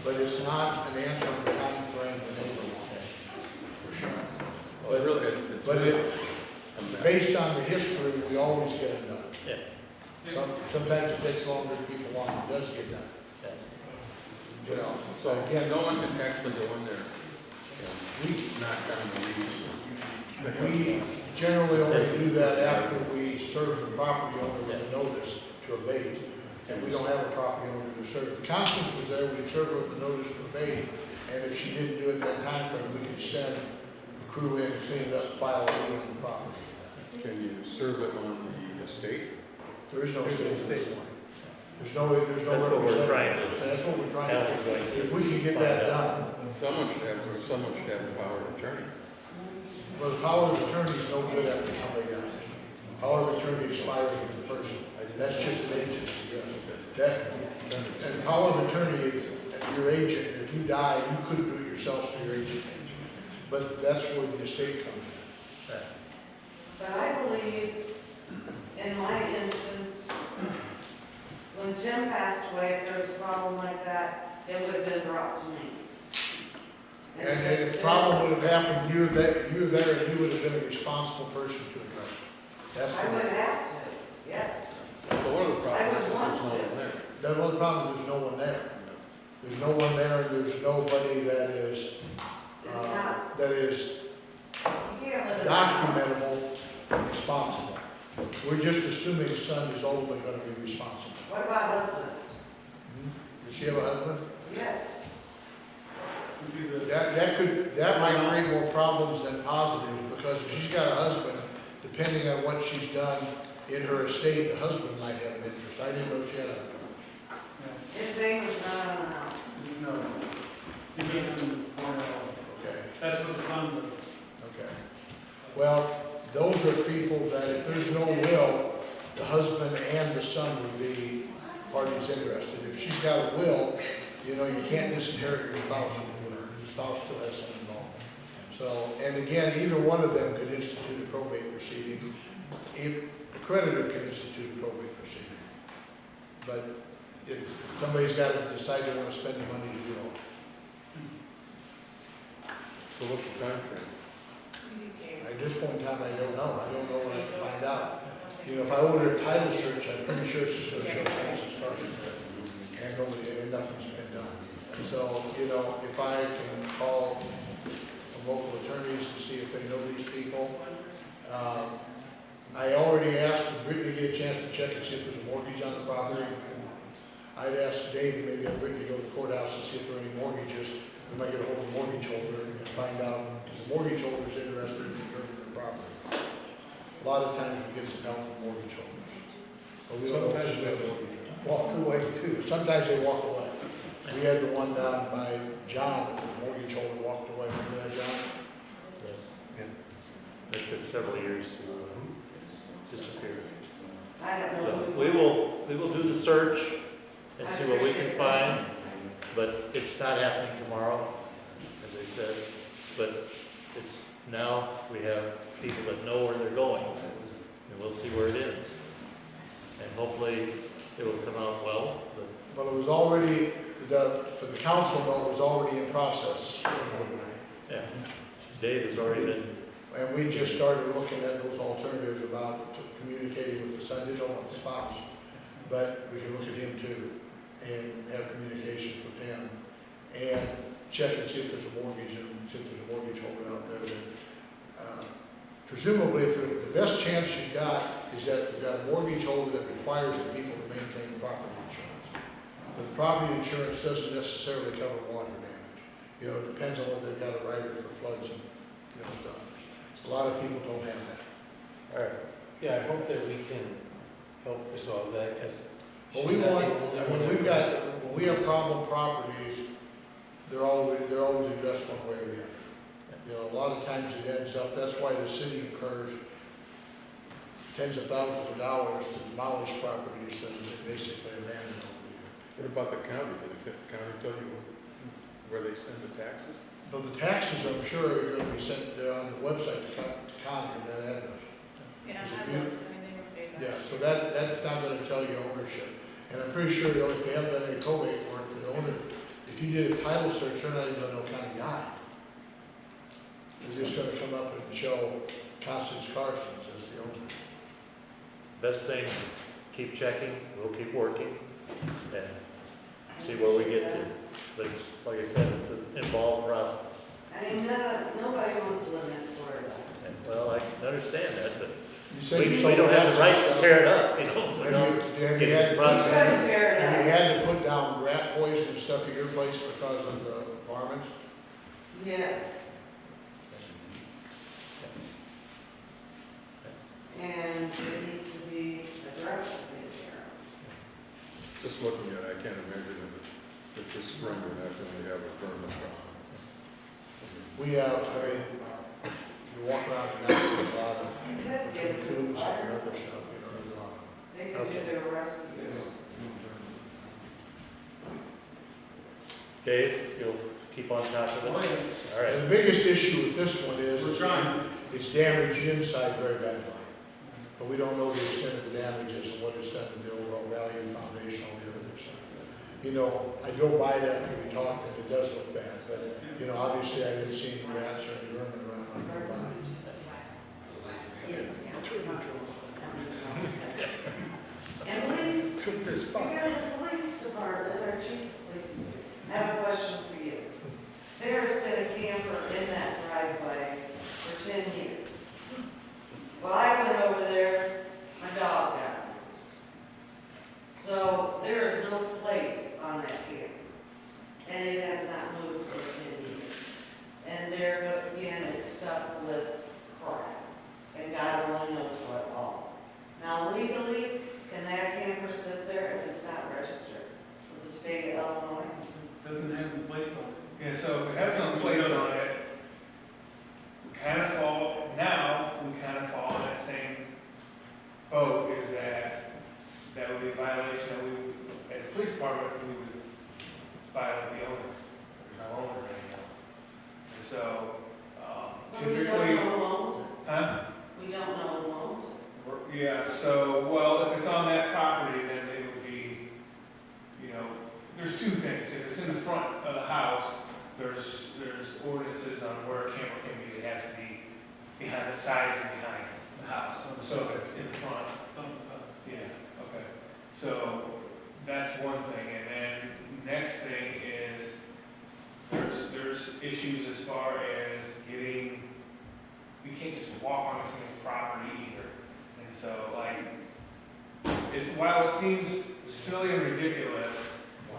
Speaker 10: but it's not an answer in the time frame the neighbor wants, for sure.
Speaker 4: Well, it really, it's
Speaker 10: But
Speaker 4: really
Speaker 10: it, based on the history, we always get it done.
Speaker 1: Yeah.
Speaker 10: Sometimes it takes longer than people want, it does get done. You know,
Speaker 4: So again, no one can actually go in there and knock down the leaves.
Speaker 10: We generally only do that after we serve the property owner with a notice to abate, and we don't have a property owner to serve. If Constance was there, we'd serve her with a notice to abate, and if she didn't do it that time frame, we could send the crew in, clean it up, file a lien on the property.
Speaker 4: Can you serve it on the estate?
Speaker 10: There is no state at this point. There's no
Speaker 1: That's what we're trying to-
Speaker 10: representative. That's what we're trying
Speaker 1: Alan's
Speaker 10: to
Speaker 1: going
Speaker 10: do.
Speaker 1: to
Speaker 10: If we can get that
Speaker 1: find out.
Speaker 10: done,
Speaker 4: Someone should have the power of attorney.
Speaker 10: well, the power of attorney is no good after somebody dies. Power of attorney expires with the person. That's just an agency, yes. That, and power of attorney is your agent. If you die, you couldn't do it yourself, so your agent. But that's where the estate comes in.
Speaker 16: But I believe, in my instance, when Jim passed away, if there was a problem like that, it would have been brought to me.
Speaker 10: And if the problem would have happened, you were there, and you would have been a responsible person to address it. That's
Speaker 16: I would
Speaker 10: the,
Speaker 16: have to, yes.
Speaker 4: So one of the
Speaker 16: I
Speaker 4: problems is
Speaker 16: would want
Speaker 4: there's no
Speaker 16: to.
Speaker 4: one there.
Speaker 10: that's one of the problems, there's no one there. There's no one there, and there's nobody that is,
Speaker 16: It's not,
Speaker 10: that is
Speaker 16: you can't live in a house.
Speaker 10: documentable, responsible. We're just assuming the son is ultimately gonna be responsible.
Speaker 16: What about husband?
Speaker 10: Does she have a husband?
Speaker 16: Yes.
Speaker 18: You see the,
Speaker 10: That might create more problems than positives, because if she's got a husband, depending on what she's done in her estate, the husband might have an interest. I didn't know she had a,
Speaker 16: His name was not on the house.
Speaker 18: no, he lives in Cornell.
Speaker 10: okay,
Speaker 18: That's what the son was.
Speaker 10: okay. Well, those are people that if there's no will, the husband and the son would be parties interested. If she's got a will, you know, you can't disinherit your spouse with the will. Your spouse still has some involvement. So, and again, either one of them could institute a probate proceeding. If the creditor can institute a probate proceeding. But if somebody's got to decide they want to spend the money to do it.
Speaker 4: So what's the time frame?
Speaker 10: At this point in time, I don't know. I don't know what I can find out. You know, if I order a title search, I'm pretty sure it's just going to show Francis Carson. And nobody, and nothing's been done. So, you know, if I can call some local attorneys and see if they know these people. I already asked Brittany to get a chance to check and see if there's a mortgage on the property. I'd asked Dave, maybe I'd Brittany to go to the courthouse to see if there are any mortgages. We might get a hold of the mortgage holder and find out, because the mortgage holder is interested in preserving their property. A lot of times we get some help from mortgage holders. But we don't know if
Speaker 9: Sometimes
Speaker 10: they
Speaker 9: they
Speaker 10: mortgage.
Speaker 9: walk away too.
Speaker 10: Sometimes they walk away. We had the one down by John, that the mortgage holder walked away. Remember that, John?
Speaker 1: Yes. It took several years to disappear.
Speaker 16: I don't
Speaker 1: So
Speaker 16: know.
Speaker 1: we will do the search and see what we can find, but it's not happening tomorrow, as I said. But it's, now we have people that know where they're going, and we'll see where it ends. And hopefully it will come out well, but
Speaker 10: But it was already, for the council, though, it was already in process.
Speaker 1: yeah, Dave has already been,
Speaker 10: And we just started looking at those alternatives about communicating with the son, didn't know about the spouse. But we can look at him too, and have communications with him, and check and see if there's a mortgage, and see if there's a mortgage holder out there that, presumably, if the best chance you've got is that you've got a mortgage holder that requires the people to maintain property insurance. But the property insurance doesn't necessarily cover water damage. You know, it depends on whether they've got a rider for floods and, you know, stuff. A lot of people don't have that.
Speaker 19: All right. Yeah, I hope that we can
Speaker 1: resolve that, because.
Speaker 10: Well, we want, I mean, when we have problem properties, they're always addressed one way or the other. You know, a lot of times it ends up, that's why the city incurs tens of thousands of dollars to demolish properties that are basically abandoned over the years.
Speaker 4: What about the county? Did the county tell you where they send the taxes?
Speaker 10: But the taxes, I'm sure, are going to be sent on the website to county and that address.
Speaker 3: Yeah,
Speaker 10: Is it
Speaker 3: I
Speaker 10: you?
Speaker 3: looked, I mean, they were paid that.
Speaker 10: Yeah, so that's not going to tell you ownership. And I'm pretty sure if they haven't done any probate work, the owner, if you did a title search, they're not even going to know county died. They're just going to come up and show Constance Carson's as the owner.
Speaker 1: Best thing, keep checking, we'll keep working, and see where we get to. But it's, like I said, it's an involved process.
Speaker 16: I mean, nobody wants to live next door to that.
Speaker 1: And, well, I can understand that, but
Speaker 10: You said you
Speaker 1: we
Speaker 10: sold
Speaker 1: don't have the right to
Speaker 10: stuff.
Speaker 1: tear it up, you know? We don't
Speaker 10: Have
Speaker 1: get
Speaker 10: you had
Speaker 1: the
Speaker 10: to
Speaker 1: process.
Speaker 10: have you had to put down rat poison and stuff at your place because of the varmints?
Speaker 16: Yes. And it needs to be addressed in here.
Speaker 4: Just looking at it, I can't imagine that this spring we're not going to have a permit problem.
Speaker 10: We have, I mean, you walk around and there's a lot of coons and other stuff, you know, there's a lot.
Speaker 16: They can do their rescues.
Speaker 1: Dave, you'll keep on top of it? All right.
Speaker 10: And the biggest issue with this one is
Speaker 13: We're trying.
Speaker 10: it's damaged inside very badly. But we don't know the extent of the damages and what it's done to the overall value, foundation, all the other good stuff. You know, I drove by it after we talked and it does look bad, but, you know, obviously I didn't see any rats or any vermin around when I drove by.
Speaker 16: And we, because the police department, our chief of police, I have a question for you. There's been a camper in that driveway for 10 years. Well, I went over there, my dog got loose. So there is no plates on that camper. And it has not moved for 10 years. And there again, it's stuck with crap. And God only knows what all. Now legally, can that camper sit there if it's not registered with the state of Illinois?
Speaker 13: Doesn't have the plates on it.
Speaker 5: Yeah, so if it has no plates on it, we kind of fall, now, we kind of fall in that same boat, is that would be a violation that we, as a police department, we would violate the owner. There's no owner anymore. And so,
Speaker 16: But we don't
Speaker 5: typically.
Speaker 16: know who owns it.
Speaker 5: Huh?
Speaker 16: We don't know who owns it.
Speaker 5: Yeah, so, well, if it's on that property, then it would be, you know, there's two things. If it's in the front of the house, there's ordinances on where a camper can be. It has to be behind the sides and behind the house. So if it's in front, yeah, okay. So that's one thing. And then next thing is there's issues as far as getting, we can't just walk on someone's property either. And so, like, while it seems silly and ridiculous,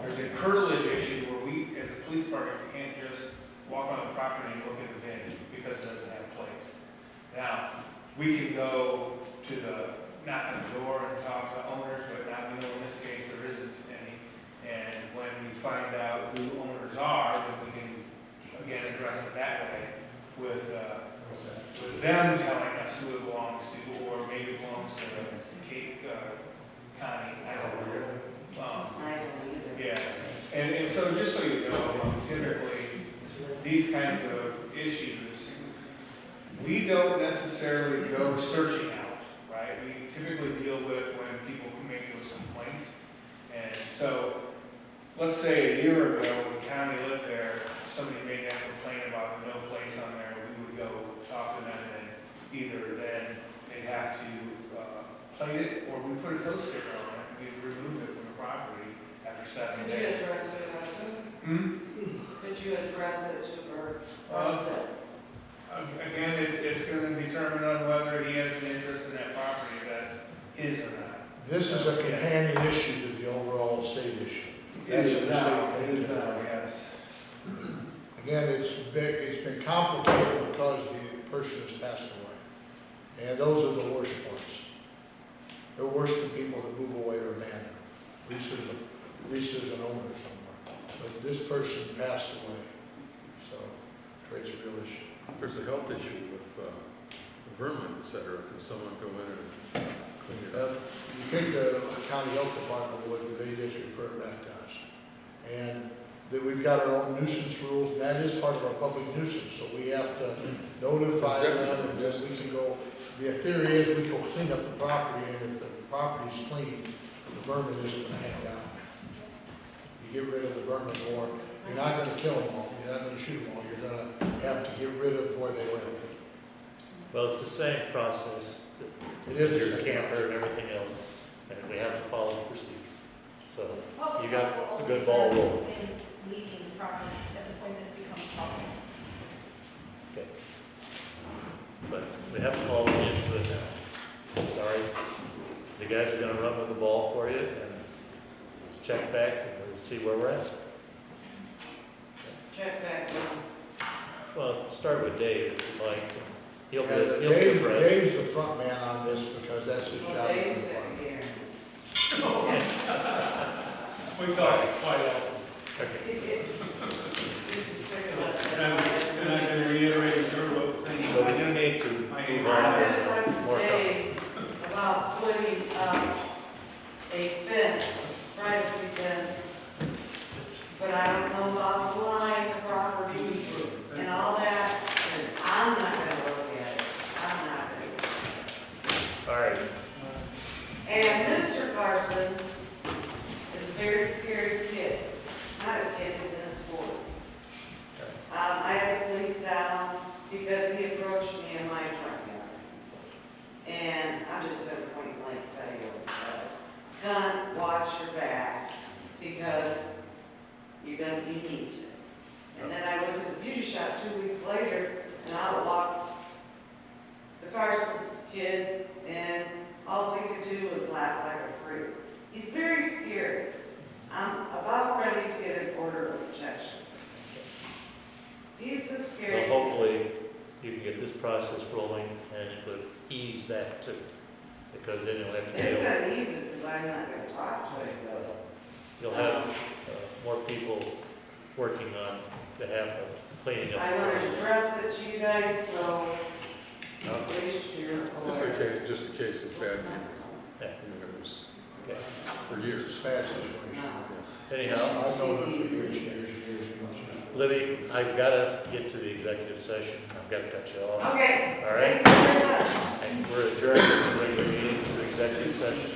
Speaker 5: there's a curtilage issue where we, as a police department, can't just walk on the property and look at the VIN because it doesn't have plates. Now, we can go to knock on the door and talk to owners, but now we know in this case there isn't any. And when we find out who owners are, then we can, again, address it that way with them telling us who it belongs to, or maybe it belongs to Cape County, I don't know.
Speaker 16: I don't either.
Speaker 5: Yeah, and so just so you know, typically, these kinds of issues, we don't necessarily go searching out, right? We typically deal with when people come in with complaints. And so, let's say a year ago, when the county lived there, somebody made that complaint about the no place on there, we would go talk to them, and either then they'd have to plate it, or we put a tow sticker on it, we'd remove it from the property after 7
Speaker 16: Could you
Speaker 5: days.
Speaker 16: address it, Could you address it to her resident?
Speaker 5: Again, it's going to determine on whether he has an interest in that property, if that's his or not.
Speaker 10: This is a companion issue to the overall state issue. That's a state thing.
Speaker 5: Yes.
Speaker 10: Again, it's been complicated because the person has passed away. And those are the worst parts. They're worse than people that move away or abandon. At least there's an owner somewhere. But this person passed away, so it creates a real issue.
Speaker 4: There's a health issue with vermin, et cetera. Can someone go in and clean it up?
Speaker 10: You think the county health department would, but they just refer it back to us. And that we've got our own nuisance rules, and that is part of our public nuisance, so we have to notify them, and then we can go, the theory is we go clean up the property, and if the property's clean, the vermin isn't gonna hang out. You get rid of the vermin, or you're not gonna kill them all, you're not gonna shoot them all, you're gonna have to get rid of where they live.
Speaker 1: Well, it's the same process.
Speaker 10: It is the
Speaker 1: Your
Speaker 10: same
Speaker 1: camper and everything else, and we have to follow the procedure. So
Speaker 18: Public
Speaker 1: you got
Speaker 18: health
Speaker 1: a
Speaker 18: will
Speaker 1: good ball
Speaker 18: only
Speaker 1: rolling.
Speaker 18: address things leaving the property at the point that it becomes public.
Speaker 1: Okay. But we have to follow into it now. Sorry. The guys are gonna run with the ball for you and check back and we'll see where we're at.
Speaker 16: Check back on.
Speaker 1: Well, start with Dave if you like. He'll
Speaker 10: Yeah,
Speaker 1: be, he'll be abreast.
Speaker 10: Dave's the front man on this because that's his
Speaker 16: Well,
Speaker 10: job.
Speaker 16: Dave's sitting here.
Speaker 5: We talk quite often.
Speaker 1: Okay.
Speaker 16: This is sick of it.
Speaker 5: And I've been reiterating what was saying.
Speaker 1: So we do need to move on.
Speaker 16: I've been talking to
Speaker 1: More
Speaker 16: Dave about putting up a fence, privacy fence, but I don't know about the line, the property, and all that, because I'm not gonna look at it. I'm not gonna.
Speaker 1: All right.
Speaker 16: And Mr. Carson's is a very scary kid. Not a kid, he's in his forties. I had the police down because he approached me in my front yard. And I'm just gonna point blank tell you what he said. Gun, watch your back, because you need to. And then I went to the beauty shop 2 weeks later, and I walked the Carson's kid, and all he could do was laugh like a freak. He's very scary. I'm about ready to get an order of protection. He's a scary.
Speaker 1: Well, hopefully you can get this process rolling and it would ease that too. Because then you'll have to
Speaker 16: It's
Speaker 1: deal.
Speaker 16: gonna ease it, because I'm not gonna talk to him, but.
Speaker 1: You'll have more people working on behalf of cleaning up.
Speaker 16: I want to address it to you guys, so
Speaker 1: No?
Speaker 16: at least you're aware.
Speaker 4: Just a case of bad news.
Speaker 1: Yeah.
Speaker 4: I mean, it was
Speaker 1: Okay.
Speaker 4: for
Speaker 10: It's
Speaker 4: years.
Speaker 10: a bad situation.
Speaker 1: Anyhow,
Speaker 10: I've known him for years, years, years.
Speaker 1: Libby, I've got to get to the executive session. I've got to cut you off.
Speaker 16: Okay.
Speaker 1: All right?
Speaker 16: Thank you very much.
Speaker 1: And we're adjourned from the regular meeting to executive session.